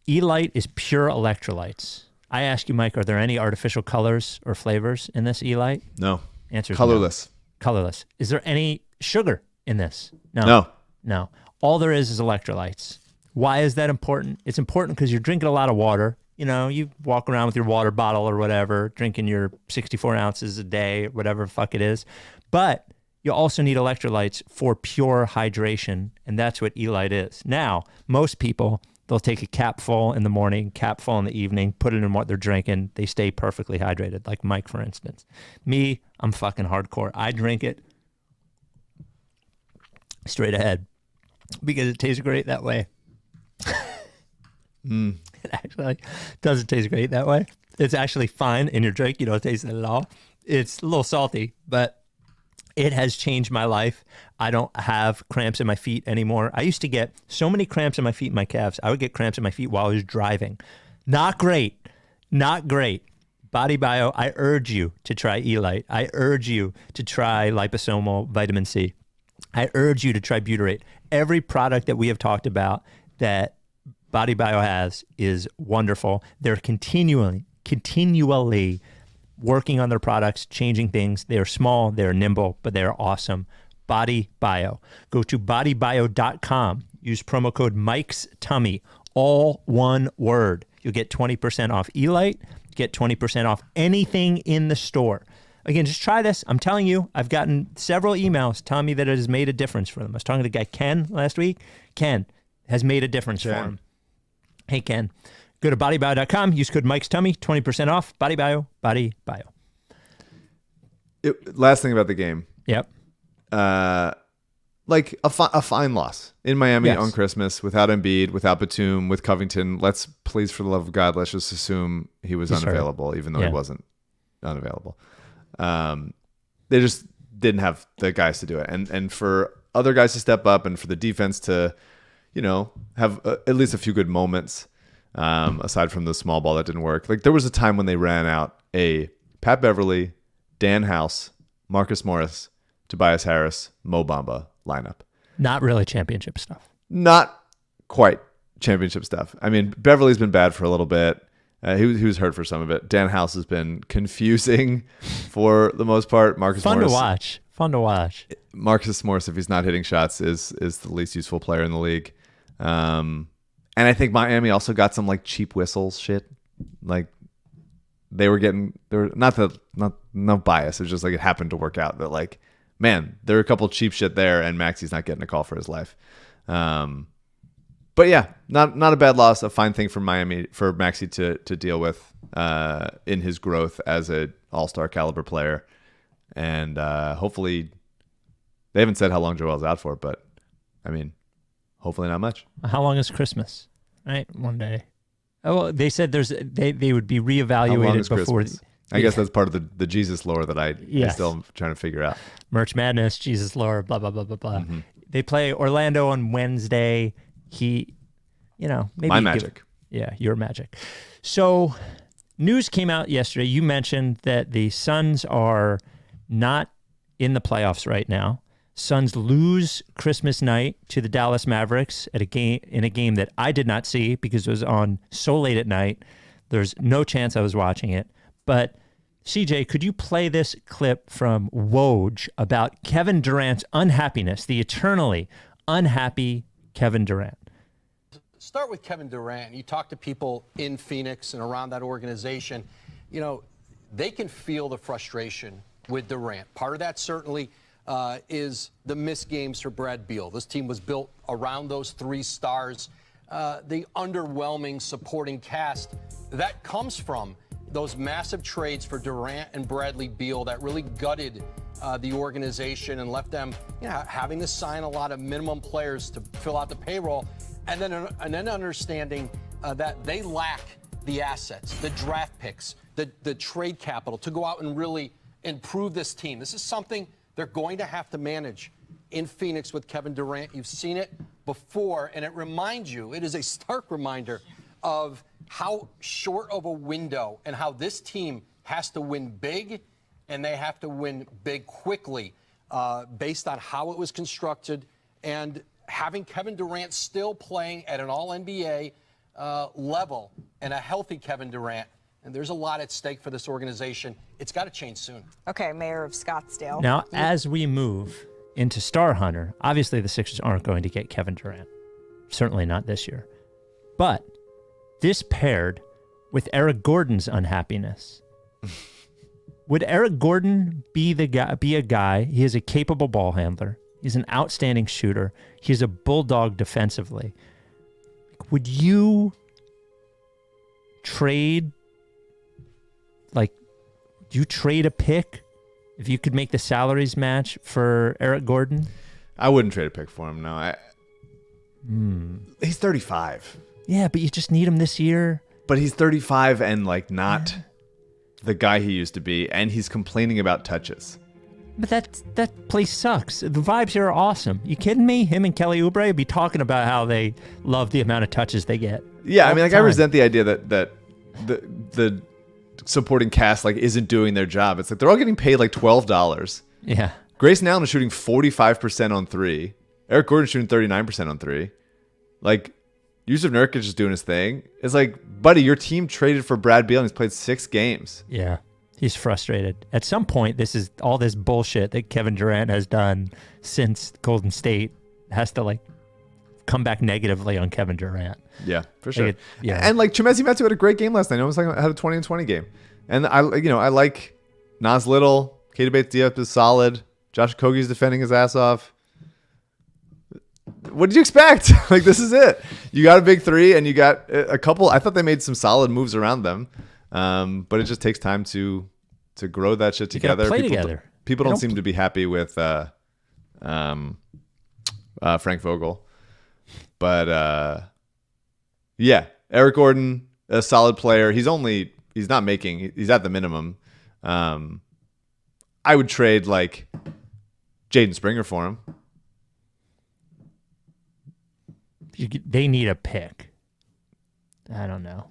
E-Lite is pure electrolytes. I ask you, Mike, are there any artificial colors or flavors in this E-Lite? No. Answer is colorless. No. Colorless. Is there any sugar in this? No. No. All there is electrolytes. Why is that important? It's important because you're drinking a lot of water. You know, you walk around with your water bottle or whatever, drinking your 64 ounces a day, whatever the fuck it is. But you also need electrolytes for pure hydration, and that's what E-Lite is. Now, most people, they'll take a capful in the morning, capful in the evening, put it in what they're drinking. They stay perfectly hydrated, like Mike, for instance. Me, I'm fucking hardcore. I drink it straight ahead because it tastes great that way. It actually doesn't taste great that way. It's actually fine in your drink. You don't taste it at all. It's a little salty, but it has changed my life. I don't have cramps in my feet anymore. I used to get so many cramps in my feet and my calves. I would get cramps in my feet while I was driving. Not great. Not great. Body Bio, I urge you to try E-Lite. I urge you to try liposomal vitamin C. I urge you to try butyrate. Every product that we have talked about that Body Bio has is wonderful. They're continually working on their products, changing things. They are small, they're nimble, but they're awesome. Body Bio. Go to bodybio.com. Use promo code Mike's Tummy, all one word. You'll get 20% off E-Lite, get 20% off anything in the store. Again, just try this. I'm telling you, I've gotten several emails telling me that it has made a difference for them. I was talking to the guy Ken last week. Ken has made a difference for him. Hey, Ken. Go to bodybio.com. Use code Mike's Tummy, 20% off. Body Bio, Body Bio. Last thing about the game. Yep. Like a fine loss in Miami on Christmas without Embiid, without Batum, with Covington. Let's please, for the love of God, let's just assume he was unavailable, even though he wasn't unavailable. They just didn't have the guys to do it, and for other guys to step up, and for the defense to, have at least a few good moments. Aside from the small ball that didn't work. Like there was a time when they ran out a Pat Beverly, Dan House, Marcus Morris, Tobias Harris, Mo Bamba lineup. Not really championship stuff. Not quite championship stuff. I mean, Beverly's been bad for a little bit. He was hurt for some of it. Dan House has been confusing for the most part. Marcus Morris. Fun to watch. Marcus Morris, if he's not hitting shots, is the least useful player in the league. And I think Miami also got some like cheap whistles shit. Like they were no bias. It was just like it happened to work out that like, man, there are a couple cheap shit there and Maxey's not getting a call for his life. But yeah, not a bad loss. A fine thing for Miami, for Maxey to deal with in his growth as an all-star caliber player. And hopefully they haven't said how long Joel's out for, but I mean, hopefully not much. How long is Christmas? Right, one day. Oh, well, they said they would be reevaluated before. I guess that's part of the Jesus lore that I still am trying to figure out. Merch Madness, Jesus lore, blah blah blah blah blah. Mm-hmm. They play Orlando on Wednesday. Maybe my Magic. Your Magic. So, news came out yesterday. You mentioned that the Suns are not in the playoffs right now. Suns lose Christmas night to the Dallas Mavericks in a game that I did not see because it was on so late at night. There's no chance I was watching it. But CJ, could you play this clip from Woj about Kevin Durant's unhappiness, the eternally unhappy Kevin Durant? Start with Kevin Durant. You talk to people in Phoenix and around that organization, they can feel the frustration with Durant. Part of that certainly is the missed games for Brad Beal. This team was built around those three stars. the underwhelming supporting cast that comes from those massive trades for Durant and Bradley Beal that really gutted the organization and left them, having to sign a lot of minimum players to fill out the payroll, and then understanding that they lack the assets, the draft picks, the trade capital to go out and really improve this team. This is something they're going to have to manage in Phoenix with Kevin Durant. You've seen it before, and it is a stark reminder of how short of a window and how this team has to win big, and they have to win big quickly based on how it was constructed, and having Kevin Durant still playing at an all-NBA level and a healthy Kevin Durant. And there's a lot at stake for this organization. It's got to change soon. Okay, Mayor of Scottsdale. Now, as we move into Starhunter, obviously the Sixers aren't going to get Kevin Durant. Certainly not this year. But this paired with Eric Gordon's unhappiness. Would Eric Gordon be a guy? He is a capable ball handler. He's an outstanding shooter. He's a bulldog defensively. Would you trade a pick if you could make the salaries match for Eric Gordon? I wouldn't trade a pick for him. No, he's 35. Yeah, but you just need him this year. But he's 35 and not the guy he used to be, and he's complaining about touches. But that place sucks. The vibes here are awesome. You kidding me? Him and Kelly Oubre would be talking about how they love the amount of touches they get. Yeah, I mean, I resent the idea that the supporting cast isn't doing their job. It's they're all getting paid $12. Yeah. Grayson Allen is shooting 45% on three. Eric Gordon's shooting 39% on three. Yusuf Nurkic is doing his thing. It's buddy, your team traded for Brad Beal and he's played 6 games. Yeah. He's frustrated. At some point, this is all this bullshit that Kevin Durant has done since Golden State has to come back negatively on Kevin Durant. Yeah, for sure. Yeah. And Chimezie Metu had a great game last night. I was had a 20 and 20 game. And I like Nas Little, Keita Bates-Diop is solid. Josh Okogie's defending his ass off. What did you expect? This is it. You got a big three and you got a couple. I thought they made some solid moves around them. But it just takes time to grow that shit together. Play together. People don't seem to be happy with Frank Vogel. But yeah, Eric Gordon, a solid player. He's at the minimum. I would trade Jaden Springer for him. They need a pick. I don't know.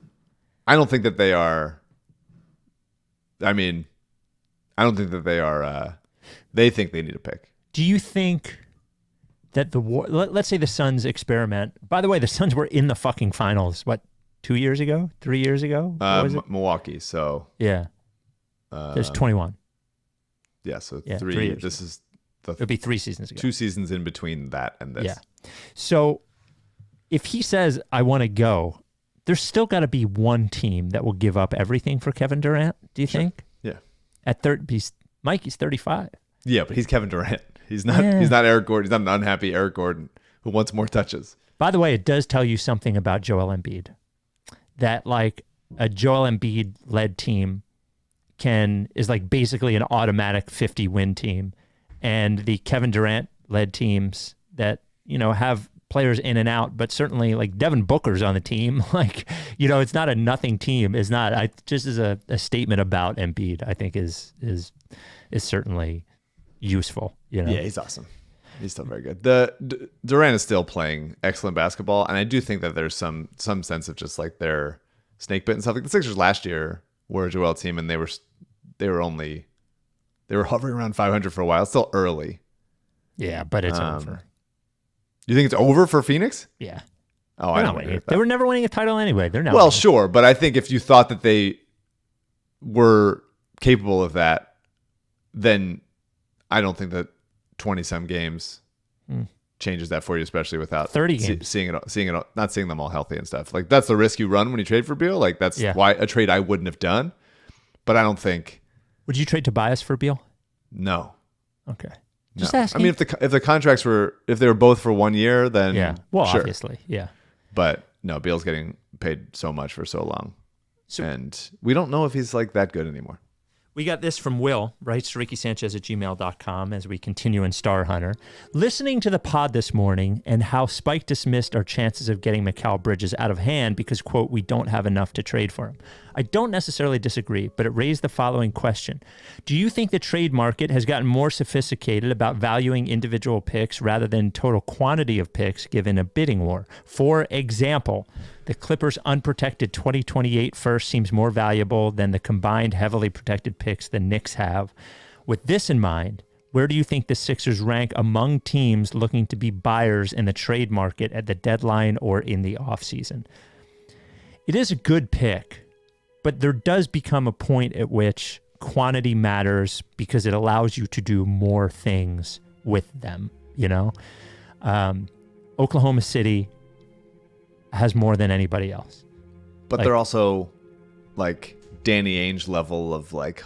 I don't think that they are. I mean, I don't think that they are. They think they need a pick. Do you think that let's say the Suns experiment? By the way, the Suns were in the fucking finals. What, 2 years ago? 3 years ago? Milwaukee. So yeah, there's 21. Yeah. So yeah, 3 years. This is it'll be 3 seasons ago. 2 seasons in between that and this. Yeah. So if he says I want to go, there's still got to be one team that will give up everything for Kevin Durant. Do you think? Yeah. At Mikey's 35. Yeah, but he's Kevin Durant. He's not. Yeah. He's not Eric Gordon. He's not an unhappy Eric Gordon who wants more touches. By the way, it does tell you something about Joel Embiid. That a Joel Embiid led team is basically an automatic 50-win team, and the Kevin Durant led teams that have players in and out, but certainly Devin Booker's on the team. It's not a nothing team. It's not. Just as a statement about Embiid, I think is certainly useful. Yeah, he's awesome. He's still very good. Durant is still playing excellent basketball, and I do think that there's some sense of just their snake bit and stuff. The Sixers last year were a Joel team, and they were hovering around 500 for a while. It's still early. Yeah, but it's over. You think it's over for Phoenix? Yeah. Oh, I don't agree with that. They were never winning a title anyway. They're not. Well, sure, but I think if you thought that they were capable of that, then I don't think that 20-some games changes that for you, especially without 30 games. Seeing not seeing them all healthy and stuff. That's the risk you run when you trade for Beal. That's why a trade I wouldn't have done. But I don't think. Would you trade Tobias for Beal? No. Okay. Just asking. I mean, if the contracts if they were both for 1 year, then yeah. Well, sure. obviously, yeah. But no, Beal's getting paid so much for so long. So- and we don't know if he's like that good anymore. We got this from Will, writes to RickySanchez@gmail.com as we continue in Star Hunter. Listening to the pod this morning and how Spike dismissed our chances of getting Mikal Bridges out of hand because, quote, we don't have enough to trade for him. I don't necessarily disagree, but it raised the following question. Do you think the trade market has gotten more sophisticated about valuing individual picks rather than total quantity of picks given a bidding war? For example, the Clippers' unprotected 2028 first seems more valuable than the combined heavily protected picks the Knicks have. With this in mind, where do you think the Sixers rank among teams looking to be buyers in the trade market at the deadline or in the offseason? It is a good pick, but there does become a point at which quantity matters because it allows you to do more things with them, you know? Oklahoma City has more than anybody else. But they're also like Danny Ainge level of like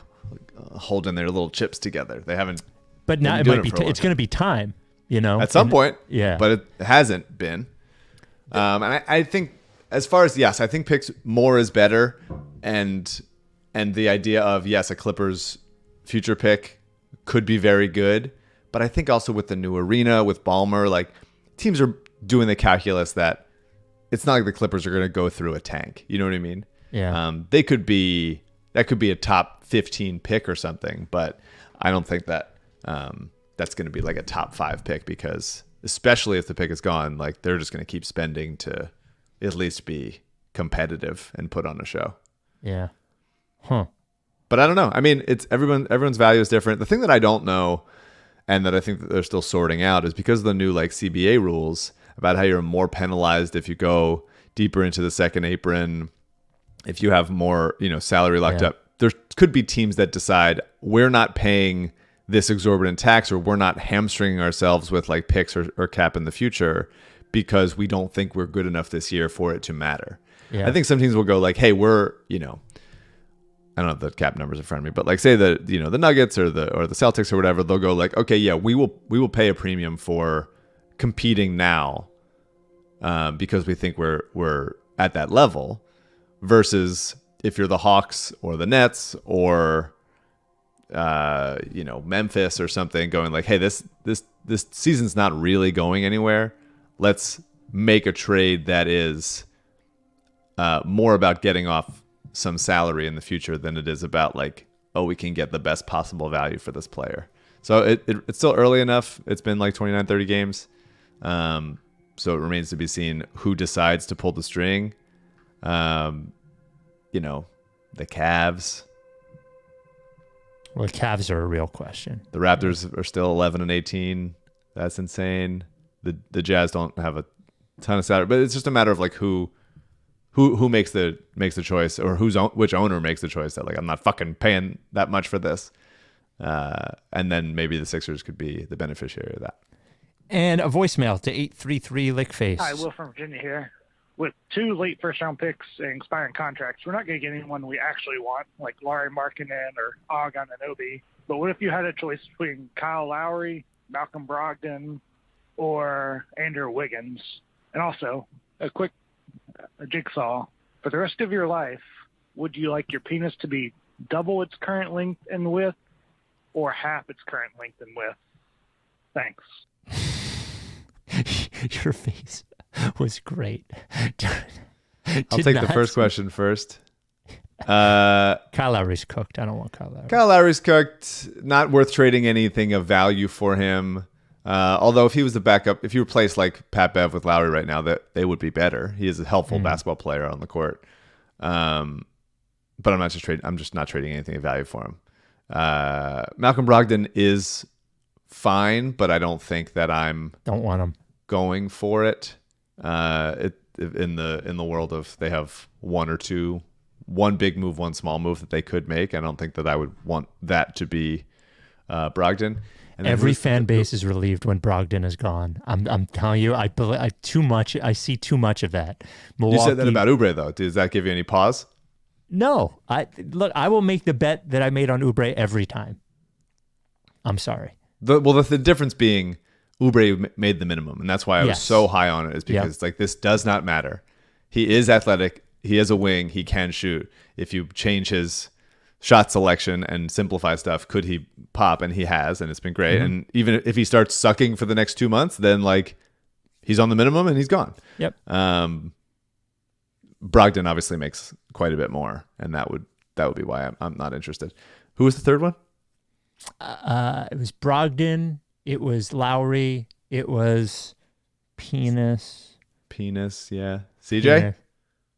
holding their little chips together. They haven't. But now it might be. It's going to be time, you know. At some point, yeah. But it hasn't been. And I think, as far as I think picks more is better, and the idea of a Clippers future pick could be very good. But I think also with the new arena with Ballmer, like teams are doing the calculus that it's not like the Clippers are going to go through a tank. You know what I mean? Yeah. That could be a top 15 pick or something, but I don't think that that's going to be like a top 5 pick because especially if the pick is gone, like they're just going to keep spending to at least be competitive and put on a show. Yeah. Huh. But I don't know. I mean, it's everyone's value is different. The thing that I don't know and that I think that they're still sorting out is because of the new like CBA rules about how you're more penalized if you go deeper into the second apron, if you have more, salary locked up. There could be teams that decide we're not paying this exorbitant tax or we're not hamstringing ourselves with like picks or cap in the future because we don't think we're good enough this year for it to matter. Yeah. I think some teams will go like, hey, we're, I don't have the cap numbers in front of me, but like say the Nuggets or the Celtics or whatever, they'll go like, okay, yeah, we will pay a premium for competing now because we think we're at that level versus if you're the Hawks or the Nets or Memphis or something going like, hey, this season's not really going anywhere. Let's make a trade that is more about getting off some salary in the future than it is about like, oh, we can get the best possible value for this player. So it's still early enough. It's been like 29, 30 games. So it remains to be seen who decides to pull the string. The Cavs. Well, the Cavs are a real question. The Raptors are still 11-18. That's insane. The Jazz don't have a ton of salary, but it's just a matter of like who makes the choice or which owner makes the choice that like I'm not fucking paying that much for this. And then maybe the Sixers could be the beneficiary of that. And a voicemail to 833 Lickface. Hi, Will from Virginia here. With 2 late first-round picks and expiring contracts, we're not going to get anyone we actually want, like Lauri Markkanen or Og Anunoby. But what if you had a choice between Kyle Lowry, Malcolm Brogdon, or Andrew Wiggins? And also, a quick jigsaw. For the rest of your life, would you like your penis to be double its current length and width or half its current length and width? Thanks. Your face was great. I'll take the first question first. Kyle Lowry's cooked. I don't want Kyle Lowry. Kyle Lowry's cooked. Not worth trading anything of value for him. Although if he was the backup, if you replace like Pat Bev with Lowry right now, that they would be better. He is a helpful basketball player on the court. But I'm just not trading anything of value for him. Malcolm Brogdon is fine, but I don't think that don't want him going for it. In the world of they have one big move, one small move that they could make. I don't think that I would want that to be Brogdon. And every fan base is relieved when Brogdon is gone. I'm telling you, I see too much of that. Milwaukee, you said that about Oubre though. Does that give you any pause? No. I will make the bet that I made on Oubre every time. I'm sorry. The difference being Oubre made the minimum, and that's why I was so high on it. Is because like this does not matter. He is athletic. He is a wing. He can shoot. If you change his shot selection and simplify stuff, could he pop? And he has, and it's been great. And even if he starts sucking for the next 2 months, then like he's on the minimum and he's gone. Yep. Brogdon obviously makes quite a bit more, and that would be why I'm not interested. Who was the third one? It was Brogdon. It was Lowry. It was Penis. Yeah. CJ? Yeah.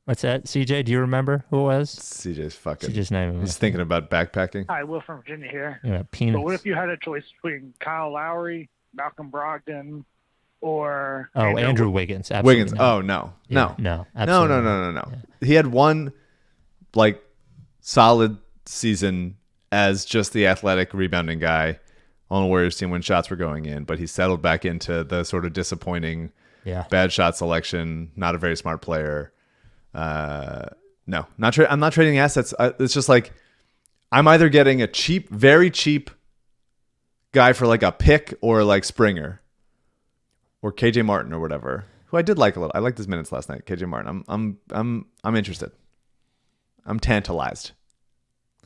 What's that? CJ, do you remember who it was? CJ's fucking. CJ's name. He's thinking about backpacking. Hi, Will from Virginia here. Yeah, Penis. But what if you had a choice between Kyle Lowry, Malcolm Brogdon, or Andrew Wiggins? Absolutely Wiggins. not. Oh no, Yeah, no, absolutely no. not. Yeah. He had one like solid season as just the athletic rebounding guy on the Warriors team when shots were going in, but he settled back into the sort of disappointing, bad shot selection, not a very smart player. No, I'm not trading assets. It's just like I'm either getting a cheap, very cheap guy for like a pick or like Springer or KJ Martin or whatever, who I did like a little. I liked his minutes last night. KJ Martin. I'm interested. I'm tantalized.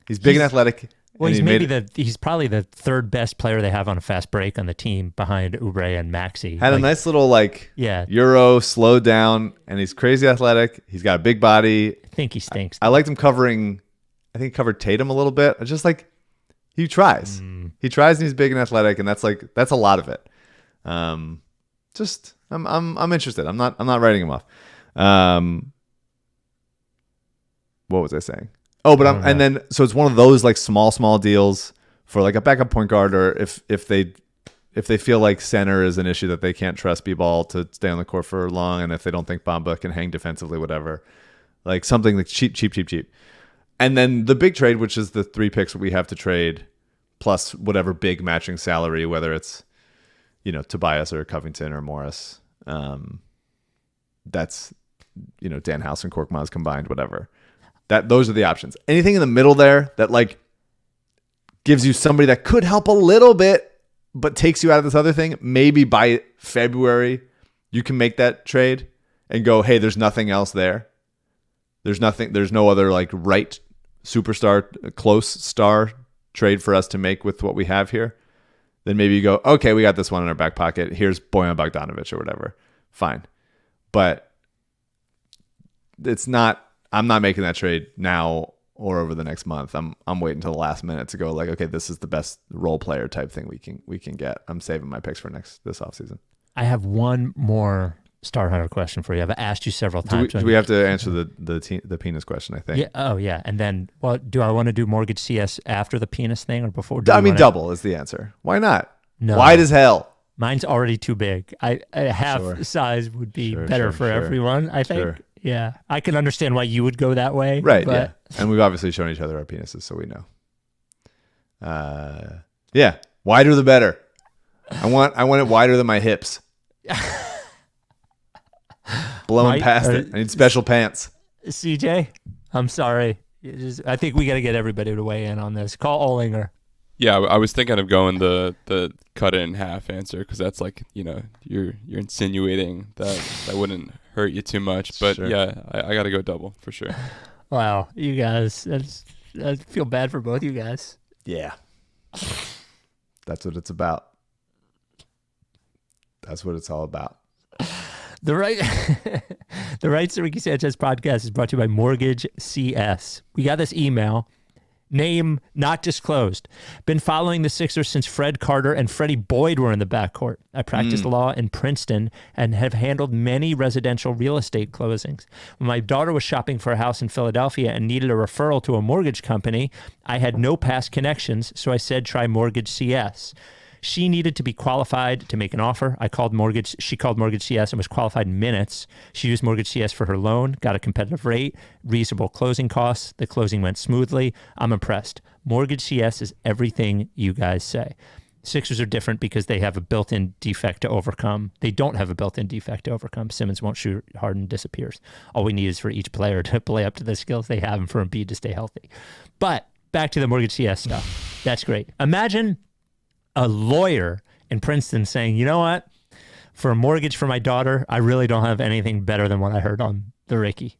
He's big and athletic. Well, and he's probably the third best player they have on a fast break on the team behind Oubre and Maxey. Had a nice little Euro slow down, and he's crazy athletic. He's got a big body. I think he stinks. I liked him covering. I think he covered Tatum a little bit. It's just like he tries. He tries, and he's big and athletic, and that's a lot of it. I'm interested. I'm not writing him off. What was I saying? Oh, but and then so it's one of those like small deals for like a backup point guard, or if they feel like center is an issue that they can't trust B-ball to stay on the court for long, and if they don't think Bamba can hang defensively, whatever, like something like cheap. And then the big trade, which is the 3 picks that we have to trade, plus whatever big matching salary, whether it's Tobias or Covington or Morris, that's Dan House and Korkmaz combined, whatever. Those are the options. Anything in the middle there that like gives you somebody that could help a little bit, but takes you out of this other thing. Maybe by February, you can make that trade and go, hey, there's nothing else there. There's no other like right superstar, close star trade for us to make with what we have here. Then maybe you go, okay, we got this one in our back pocket. Here's Bojan Bogdanović or whatever. Fine. But I'm not making that trade now or over the next month. I'm waiting until the last minute to go like, okay, this is the best role player type thing we can get. I'm saving my picks for this offseason. I have one more Star Hunter question for you. I've asked you several times. Do we have to answer the penis question, I think? Yeah. Oh, yeah. And then, do I want to do mortgage CS after the penis thing or before? Double is the answer. Why not? No. Wide as hell. Mine's already too big. A half size would be better for everyone, I think. Sure. Yeah. I can understand why you would go that way. Right, yeah. And we've obviously shown each other our penises, so we know. Yeah. Wider the better. I want it wider than my hips. Blowing past it. I need special pants. CJ, I'm sorry. I think we got to get everybody to weigh in on this. Call Olinger. Yeah, I was thinking of going the cut it in half answer because that's like, you're insinuating that wouldn't hurt you too much. But sure. Yeah, I got to go double for sure. Wow, you guys, I feel bad for both you guys. Yeah. That's what it's about. That's what it's all about. The Rights to Ricky Sanchez podcast is brought to you by Mortgage CS. We got this email. Name not disclosed. Been following the Sixers since Fred Carter and Freddie Boyd were in the backcourt. I practiced law in Princeton and have handled many residential real estate closings. When my daughter was shopping for a house in Philadelphia and needed a referral to a mortgage company, I had no past connections, so I said try Mortgage CS. She needed to be qualified to make an offer. She called Mortgage CS and was qualified in minutes. She used Mortgage CS for her loan, got a competitive rate, reasonable closing costs. The closing went smoothly. I'm impressed. Mortgage CS is everything you guys say. Sixers are different because they have a built-in defect to overcome. They don't have a built-in defect to overcome. Simmons won't shoot, Harden disappears. All we need is for each player to play up to the skills they have and for Embiid to stay healthy. But back to the Mortgage CS stuff. That's great. Imagine a lawyer in Princeton saying, you know what? For a mortgage for my daughter, I really don't have anything better than what I heard on the Ricky.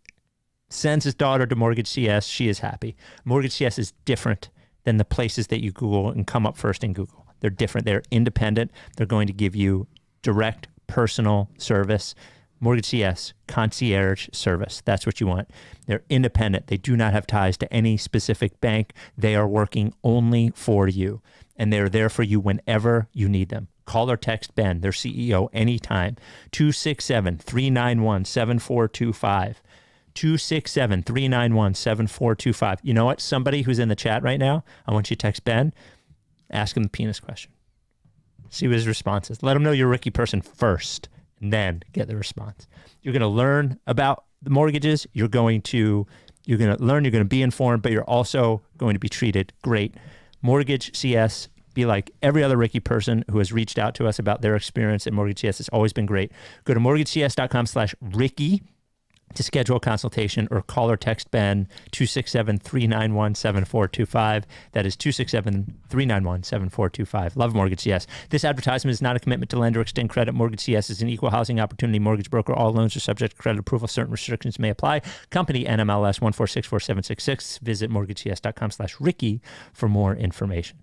Sends his daughter to Mortgage CS. She is happy. Mortgage CS is different than the places that you Google and come up first in Google. They're different. They're independent. They're going to give you direct personal service. Mortgage CS, concierge service. That's what you want. They're independent. They do not have ties to any specific bank. They are working only for you, and they're there for you whenever you need them. Call or text Ben, their CEO, anytime. 267-391-7425. 267-391-7425. You know what? Somebody who's in the chat right now, I want you to text Ben, ask him the penis question. See what his response is. Let him know you're a Ricky person first, and then get the response. You're going to learn about the mortgages. You're going to learn, you're going to be informed, but you're also going to be treated great. Mortgage CS, be like every other Ricky person who has reached out to us about their experience at Mortgage CS. It's always been great. Go to mortgagecs.com/Ricky to schedule a consultation, or call or text Ben 267-391-7425. That is 267-391-7425. Love Mortgage CS. This advertisement is not a commitment to lend or extend credit. Mortgage CS is an equal housing opportunity mortgage broker. All loans are subject to credit approval. Certain restrictions may apply. Company NMLS 1464766. Visit mortgagecs.com/Ricky for more information.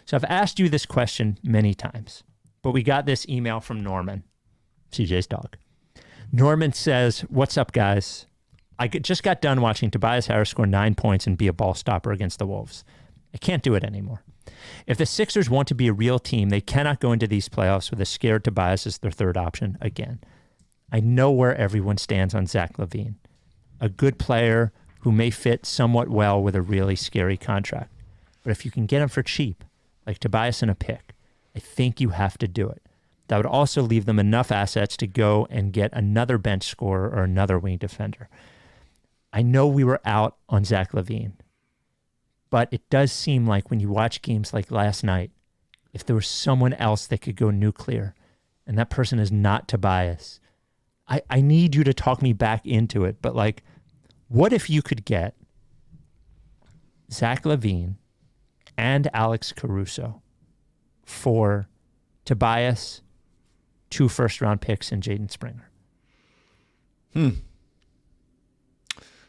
So I've asked you this question many times, but we got this email from Norman, CJ's dog. Norman says, what's up, guys? I just got done watching Tobias Harris score 9 points and be a ball stopper against the Wolves. I can't do it anymore. If the Sixers want to be a real team, they cannot go into these playoffs with a scared Tobias as their third option again. I know where everyone stands on Zach LaVine, a good player who may fit somewhat well with a really scary contract. But if you can get him for cheap, like Tobias and a pick, I think you have to do it. That would also leave them enough assets to go and get another bench scorer or another wing defender. I know we were out on Zach LaVine, but it does seem like when you watch games like last night, if there was someone else that could go nuclear, and that person is not Tobias, I need you to talk me back into it. But like, what if you could get Zach LaVine and Alex Caruso for Tobias, 2 first-round picks, and Jaden Springer?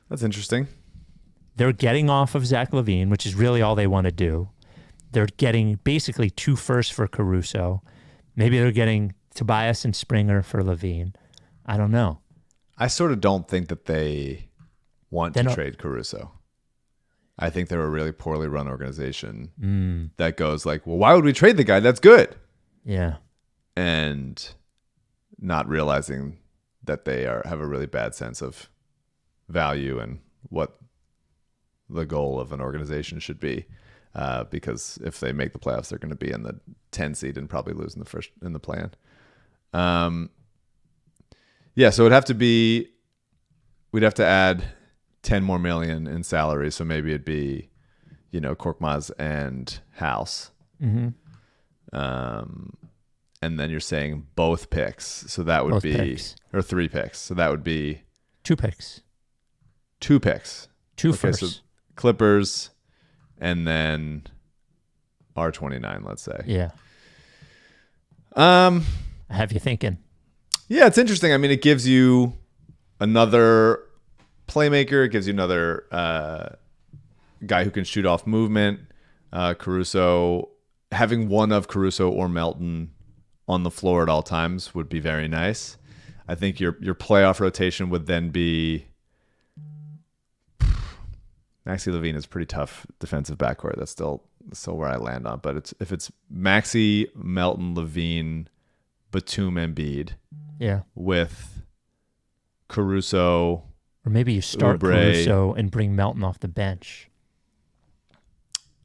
That's interesting. They're getting off of Zach LaVine, which is really all they want to do. They're getting basically 2 firsts for Caruso. Maybe they're getting Tobias and Springer for LaVine. I don't know. I sort of don't think that they want to trade Caruso. I think they're a really poorly run organization that goes like, well, why would we trade the guy? That's good. Yeah. And not realizing that they have a really bad sense of value and what the goal of an organization should be. Because if they make the playoffs, they're going to be in the 10 seed and probably lose in the play-in. Yeah, so we'd have to add 10 more million in salary. So maybe it'd be, Korkmaz and House. Mm-hmm. And then you're saying both picks. So that would be picks. Or 3 picks. So that would be 2 picks. 2 picks. 2 firsts. So Clippers and then R29, let's say. Yeah. I have you thinking. Yeah, it's interesting. I mean, it gives you another playmaker. It gives you another guy who can shoot off movement. Caruso, having one of Caruso or Melton on the floor at all times would be very nice. I think your playoff rotation would then be Maxey LaVine is pretty tough defensive backcourt. That's still where I land on. But if it's Maxey, Melton, LaVine, Batum, Embiid, yeah, with Caruso, or maybe you start Oubre, Caruso and bring Melton off the bench.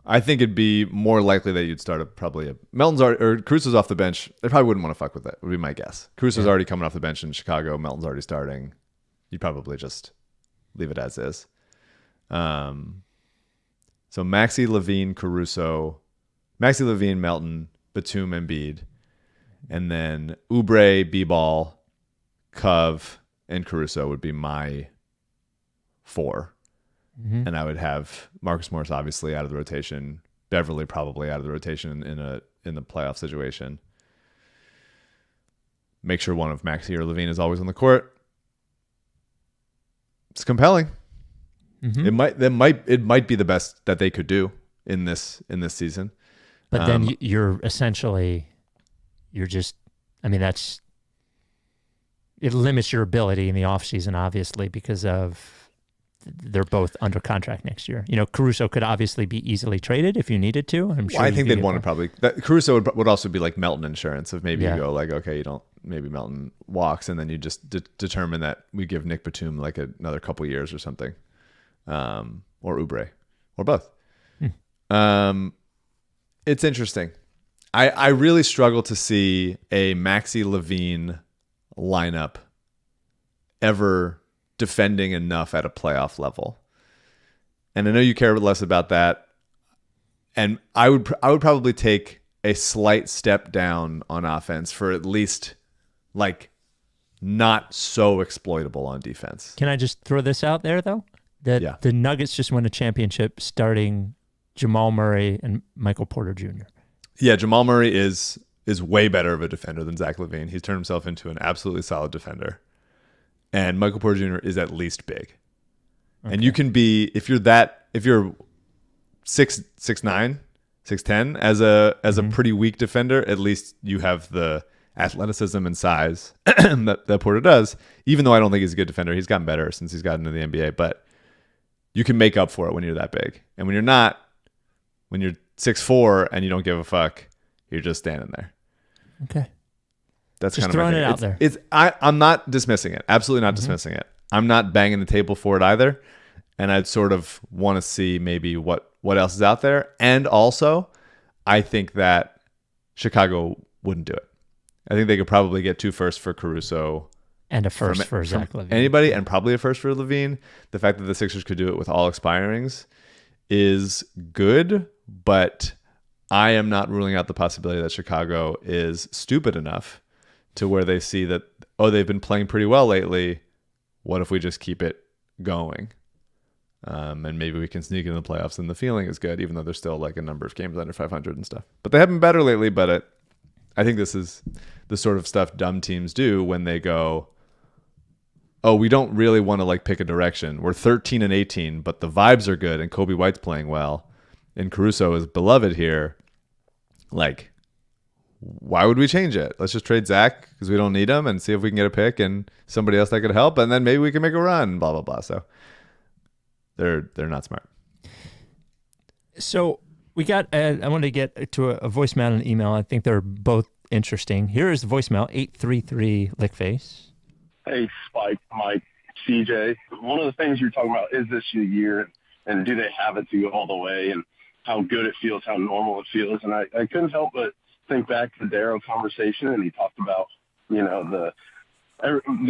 I think it'd be more likely that you'd start Caruso's off the bench. They probably wouldn't want to fuck with that, would be my guess. Caruso's already coming off the bench in Chicago. Melton's already starting. You'd probably just leave it as is. So Maxey, LaVine, Caruso, Maxey, LaVine, Melton, Batum, Embiid, and then Oubre, B-Ball, Cove, and Caruso would be my 4. Mm-hmm. And I would have Marcus Morris obviously out of the rotation, Beverly probably out of the rotation in the playoff situation. make sure one of Maxey or LaVine is always on the court. It's compelling. Mm-hmm. It might be the best that they could do in this season. But then you're essentially, that's, it limits your ability in the offseason, obviously, because of they're both under contract next year. Caruso could obviously be easily traded if you needed to. I'm sure. I think they'd want to probably. Caruso would also be like Melton insurance. If maybe you go like, okay, maybe Melton walks, and then you just determine that we give Nick Batum like another couple years or something, or Oubre, or both. It's interesting. I really struggle to see a Maxey LaVine lineup ever defending enough at a playoff level. And I know you care less about that. And I would probably take a slight step down on offense for at least like not so exploitable on defense. Can I just throw this out there though? That the Nuggets just won a championship starting Jamal Murray and Michael Porter Jr. Yeah, Jamal Murray is way better of a defender than Zach LaVine. He's turned himself into an absolutely solid defender. And Michael Porter Jr. is at least big. Okay. And you can be, if you're 6'9", 6'10", as a pretty weak defender, at least you have the athleticism and size that Porter does. Even though I don't think he's a good defender, he's gotten better since he's gotten into the NBA. But you can make up for it when you're that big. And when you're not, when you're 6'4" and you don't give a fuck, you're just standing there. Okay. That's just kind of throwing it out there. I'm not dismissing it. Absolutely not dismissing it. I'm not banging the table for it either. And I'd sort of want to see maybe what else is out there. And also, I think that Chicago wouldn't do it. I think they could probably get 2 firsts for Caruso. And a first for Zach LaVine. Anybody, and probably a first for LaVine. The fact that the Sixers could do it with all expirings is good, but I am not ruling out the possibility that Chicago is stupid enough to where they see that, they've been playing pretty well lately. What if we just keep it going? And maybe we can sneak into the playoffs and the feeling is good, even though there's still like a number of games under 500 and stuff. But they have been better lately, but I think this is the sort of stuff dumb teams do when they go, we don't really want to like pick a direction. We're 13-18, but the vibes are good and Kobe White's playing well and Caruso is beloved here. Like, why would we change it? Let's just trade Zach because we don't need him and see if we can get a pick and somebody else that could help, and then maybe we can make a run. Blah blah blah. So they're not smart. So we got. I wanted to get to a voicemail and an email. I think they're both interesting. Here is the voicemail: 833 Lickface. Hey, Spike, Mike, CJ. One of the things you're talking about is this your year, and do they have it to go all the way, and how good it feels, how normal it feels, and I couldn't help but think back to the Darrow conversation, and he talked about, the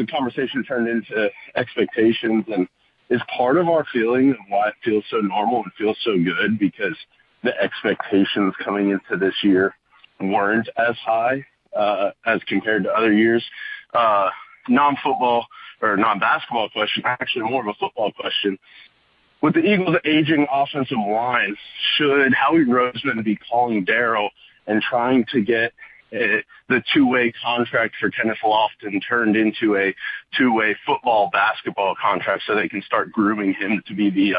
conversation turned into expectations, and is part of our feeling of why it feels so normal and feels so good because the expectations coming into this year weren't as high as compared to other years. Non-football or non-basketball question, actually more of a football question. With the Eagles' aging offensive line, should Howie Roseman be calling Darrow and trying to get the two-way contract for Kenneth Lofton turned into a two-way football-basketball contract so they can start grooming him to be the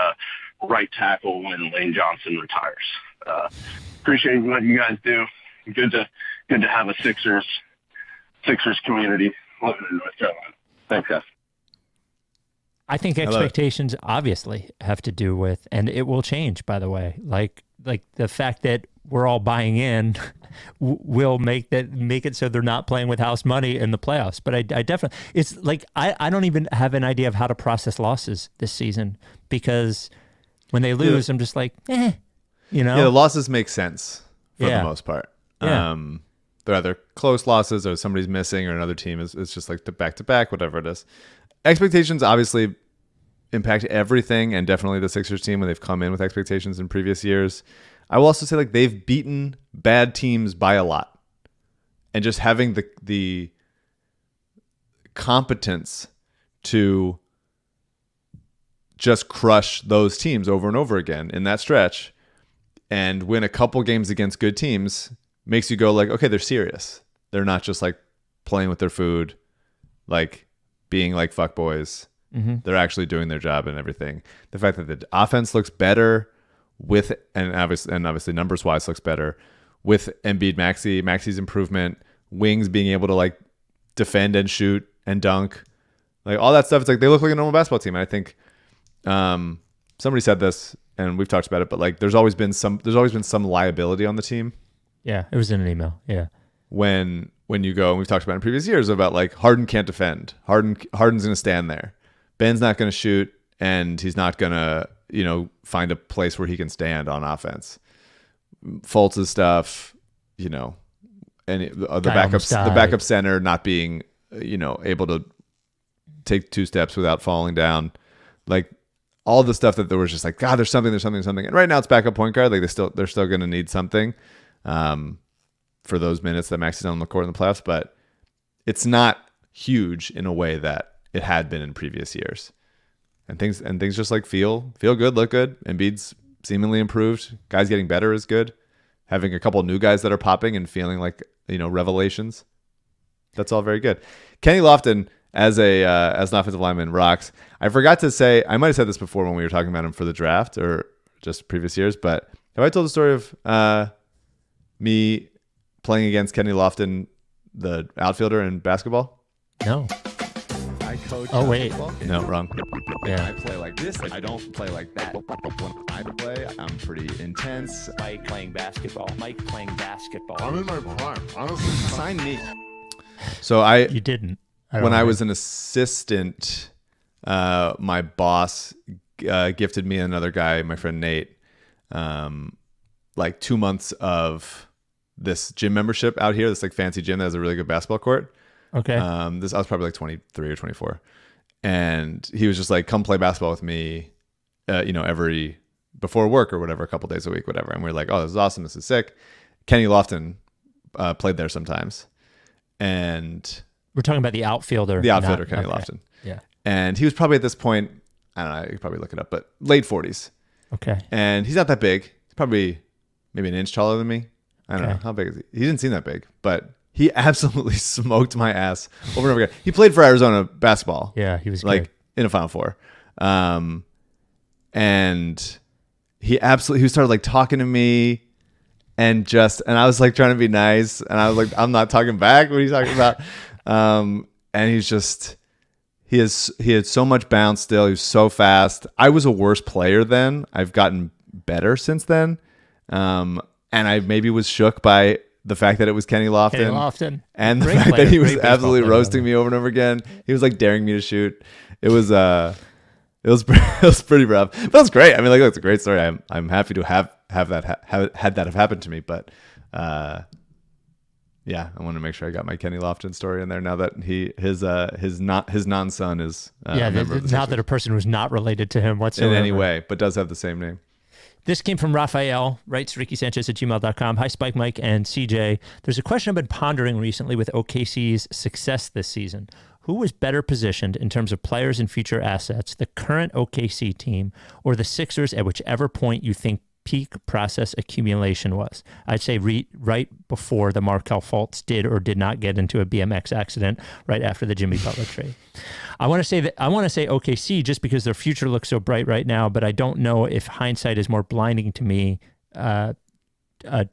right tackle when Lane Johnson retires? Appreciate what you guys do. Good to have a Sixers community living in North Carolina. Thanks, guys. I think expectations obviously have to do with, and it will change, by the way, like the fact that we're all buying in will make it so they're not playing with house money in the playoffs. But I definitely, it's like, I don't even have an idea of how to process losses this season because when they lose, I'm just like, Yeah, the losses make sense for the Yeah. most part. Yeah. They're either close losses or somebody's missing or another team is just like the back-to-back, whatever it is. Expectations obviously impact everything, and definitely the Sixers team when they've come in with expectations in previous years. I will also say like they've beaten bad teams by a lot, and just having the competence to just crush those teams over and over again in that stretch and win a couple games against good teams makes you go like, okay, they're serious. They're not just like playing with their food, like being like fuckboys. They're actually doing their job and everything. The fact that the offense looks better and obviously numbers wise looks better with Embiid, Maxey's improvement, wings being able to like defend and shoot and dunk, like all that stuff. It's like they look like a normal basketball team. And I think somebody said this, and we've talked about it, but like there's always been some liability on the team. Yeah, it was in an email. Yeah. When you go, and we've talked about in previous years about like Harden can't defend. Harden's going to stand there. Ben's not going to shoot, and he's not going to, find a place where he can stand on offense. Fultz's stuff, and the backup center not being, able to take 2 steps without falling down, like all the stuff that there was just like, God, there's something. And right now it's backup point guard. Like they're still going to need something for those minutes that Maxey's on the court in the playoffs, but it's not huge in a way that it had been in previous years. And things just like feel good, look good. Embiid's seemingly improved. Guys getting better is good. Having a couple new guys that are popping and feeling like, revelations. That's all very good. Kenny Lofton as an offensive lineman rocks. I forgot to say, I might have said this before when we were talking about him for the draft or just previous years, but have I told the story of me playing against Kenny Lofton, the outfielder in basketball? No. I coach. Oh, wait. No, wrong. Yeah. I play like this. I don't play like that. When I play, I'm pretty intense. Mike playing basketball. I'm in my prime. Honestly, Sign me. So You didn't. When I was an assistant, my boss gifted me and another guy, my friend Nate, like 2 months of this gym membership out here. This like fancy gym that has a really good basketball court. Okay. I was probably like 23 or 24, and he was just like, "Come play basketball with me," every before work or whatever, a couple days a week, whatever. And we were like, "Oh, this is awesome! This is sick." Kenny Lofton played there sometimes, and we're talking about the outfielder. Kenny Lofton. Yeah. And he was probably at this point, I don't know, you could probably look it up, but late 40s. Okay. And he's not that big. He's probably maybe an inch taller than me. I don't know. How big is he? He didn't seem that big, but he absolutely smoked my ass over and over again. He played for Arizona basketball. Yeah, he was like good. In a Final Four. And he started like talking to me and I was like trying to be nice. And I was like, I'm not talking back. What are you talking about? And he had so much bounce still. He was so fast. I was a worse player then. I've gotten better since then. And I maybe was shook by the fact that it was Kenny Lofton. And the fact that he was absolutely roasting me over and over again. He was like daring me to shoot. It was pretty rough, but it was great. I mean, like, it's a great story. I'm happy to have that have happened to me. But yeah, I want to make sure I got my Kenny Lofton story in there now that his non-son is now that a person who's not related to him whatsoever in any way, but does have the same name. This came from Raphael, writes RickySanchez@gmail.com. Hi, Spike, Mike, and CJ. There's a question I've been pondering recently with OKC's success this season. Who was better positioned in terms of players and future assets, the current OKC team or the Sixers at whichever point you think peak process accumulation was? I'd say right before the Markelle Fultz did or did not get into a BMX accident right after the Jimmy Butler trade. I want to say OKC just because their future looks so bright right now, but I don't know if hindsight is more blinding to me to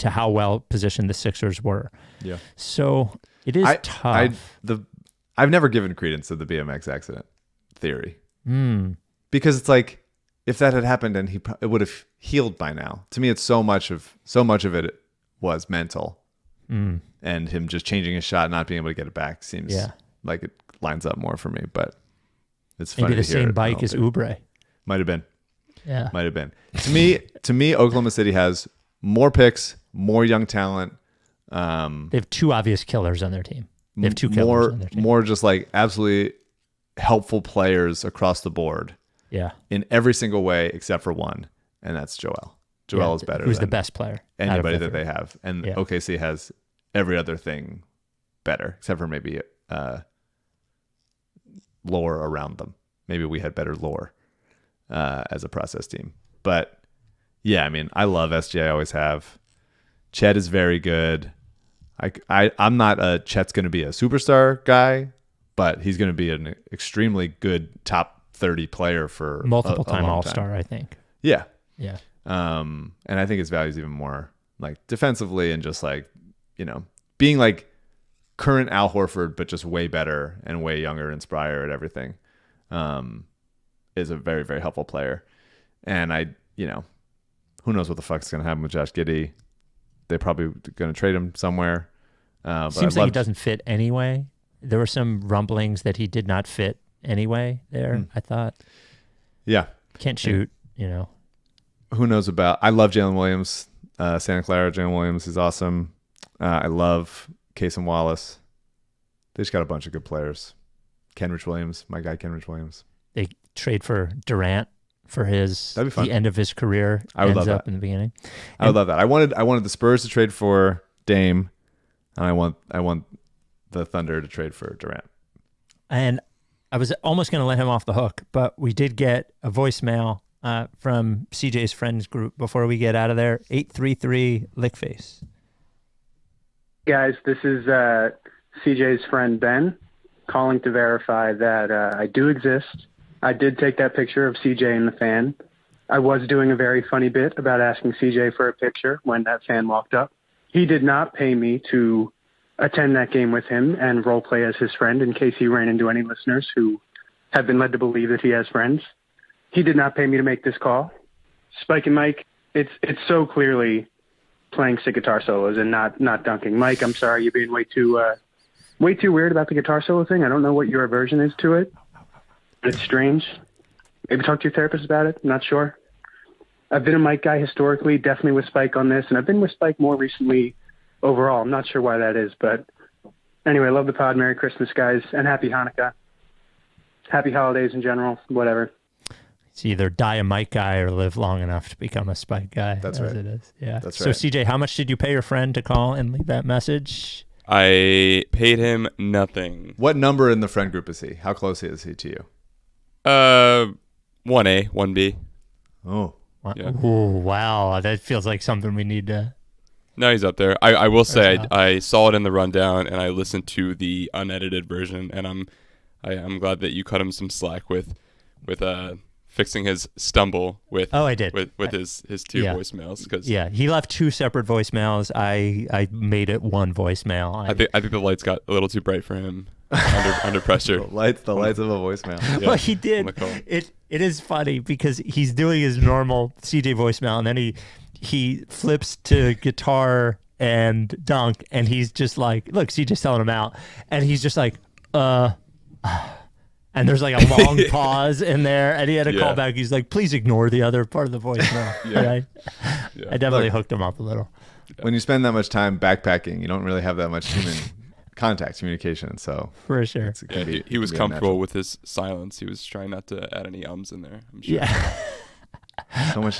how well positioned the Sixers were. Yeah. So it is tough. I've never given credence to the BMX accident theory because it's like if that had happened and it would have healed by now. To me, it's so much of it was mental, and him just changing his shot, not being able to get it back seems like it lines up more for me. But it's funny maybe to the hear same it. bike as Oubre. Might have been. Yeah, might have been. To me, Oklahoma City has more picks, more young talent. They have two obvious killers on their team. They have two killers on their team. More just like absolutely helpful players across the board. Yeah. In every single way except for one, and that's Joel. Joel is better. Who's the best player? Anybody that they have. And OKC has every other thing better, except for maybe lore around them. Maybe we had better lore as a process team. But yeah, I mean, I love SG. I always have. Chet is very good. I'm not a Chet's going to be a superstar guy, but he's going to be an extremely good top 30 player for multiple a time long All-Star, time. I think. Yeah. Yeah. And I think his value is even more like defensively and just like, being like current Al Horford, but just way better and way younger, inspired and everything, is a very, very helpful player. And who knows what the fuck's going to happen with Josh Giddey. They're probably going to trade him somewhere. But Seems like he doesn't fit anyway. There were some rumblings that he did not fit anyway there, I thought. Yeah. Can't shoot, Who knows about... I love Jalen Williams. Santa Clara, Jalen Williams is awesome. I love Cason Wallace. They just got a bunch of good players. Kenrich Williams, my guy Kenrich Williams. They trade for Durant for That'd be fun. the end of his career. I would love up that. in the beginning. I would love that. I wanted the Spurs to trade for Dame, and I want the Thunder to trade for Durant. And I was almost going to let him off the hook, but we did get a voicemail from CJ's friends group before we get out of there. 833 Lickface. Guys, this is CJ's friend Ben calling to verify that I do exist. I did take that picture of CJ and the fan. I was doing a very funny bit about asking CJ for a picture when that fan walked up. He did not pay me to attend that game with him and role play as his friend in case he ran into any listeners who have been led to believe that he has friends. He did not pay me to make this call. Spike and Mike, it's so clearly playing sick guitar solos and not dunking. Mike, I'm sorry, you're being way too weird about the guitar solo thing. I don't know what your aversion is to it. It's strange. Maybe talk to your therapist about it. I'm not sure. I've been a Mike guy historically, definitely with Spike on this, and I've been with Spike more recently overall. I'm not sure why that is, but anyway, love the pod. Merry Christmas, guys, and Happy Hanukkah. Happy holidays in general, whatever. It's either die a Mike guy or live long enough to become a Spike guy. That's right. It is. Yeah. That's so right. CJ, how much did you pay your friend to call and leave that message? I paid him nothing. What number in the friend group is he? How close is he to you? 1A, 1B. Oh. Yeah. Ooh, wow. That feels like something we need to... No, he's up there. I will say I saw it in the rundown and I listened to the unedited version, and I'm glad that you cut him some slack with fixing his stumble with I did with his two voicemails, because he left two separate voicemails. I made it one voicemail. I think the lights got a little too bright for him under pressure. The lights of a voicemail. Yeah, well, he did. It is funny because he's doing his normal CJ voicemail, and then he flips to guitar and dunk, and he's just like, look, CJ's telling him out, and he's just like, and there's like a long pause in there, and he had to call back. He's like, please ignore the other part of the voicemail. Right? I definitely hooked him up a little. When you spend that much time backpacking, you don't really have that much human communication. So for sure, he was comfortable with his silence. He was trying not to add any ums in there, I'm sure. Yeah.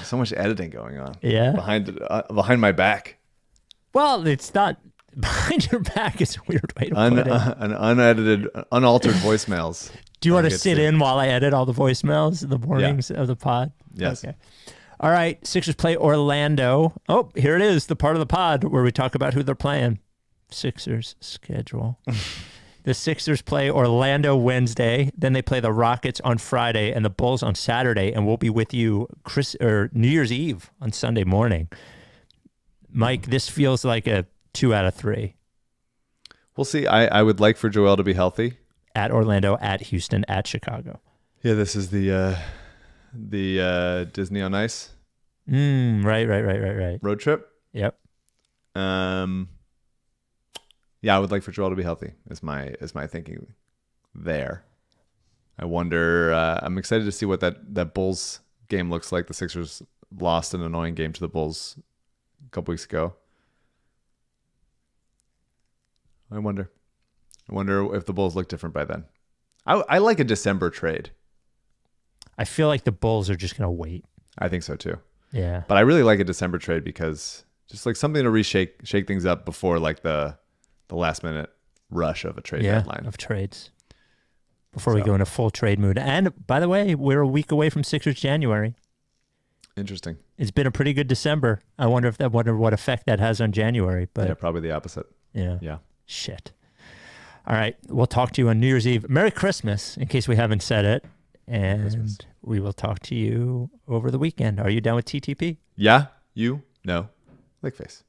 so much editing going on. Yeah. Behind my back. Well, it's not behind your back. Is a weird way to put it. An unedited, unaltered voicemails. Do you want to sit in while I edit all the voicemails in the mornings of the pod? Yes. Okay. All right. Sixers play Orlando. Oh, here it is, the part of the pod where we talk about who they're playing. Sixers schedule. The Sixers play Orlando Wednesday. Then they play the Rockets on Friday and the Bulls on Saturday. And we'll be with you New Year's Eve on Sunday morning. Mike, this feels like a 2 out of 3. We'll see. I would like for Joel to be healthy. At Orlando, at Houston, at Chicago. Yeah, this is the Disney on Ice. Right. Road trip. Yep. Yeah, I would like for Joel to be healthy. Is my thinking there. I wonder. I'm excited to see what that Bulls game looks like. The Sixers lost an annoying game to the Bulls a couple weeks ago. I wonder if the Bulls look different by then. I like a December trade. I feel like the Bulls are just going to wait. I think so too. Yeah. But I really like a December trade because just like something to shake things up before like the last minute rush of a trade deadline. Of trades. Before we go into full trade mood. And by the way, we're a week away from Sixers January. Interesting. It's been a pretty good December. I wonder what effect that has on January. But yeah, probably the opposite. Yeah. Yeah. Shit. All right. We'll talk to you on New Year's Eve. Merry Christmas, in case we haven't said it. And we will talk to you over the weekend. Are you down with TTP? Yeah. You? No. Lake face.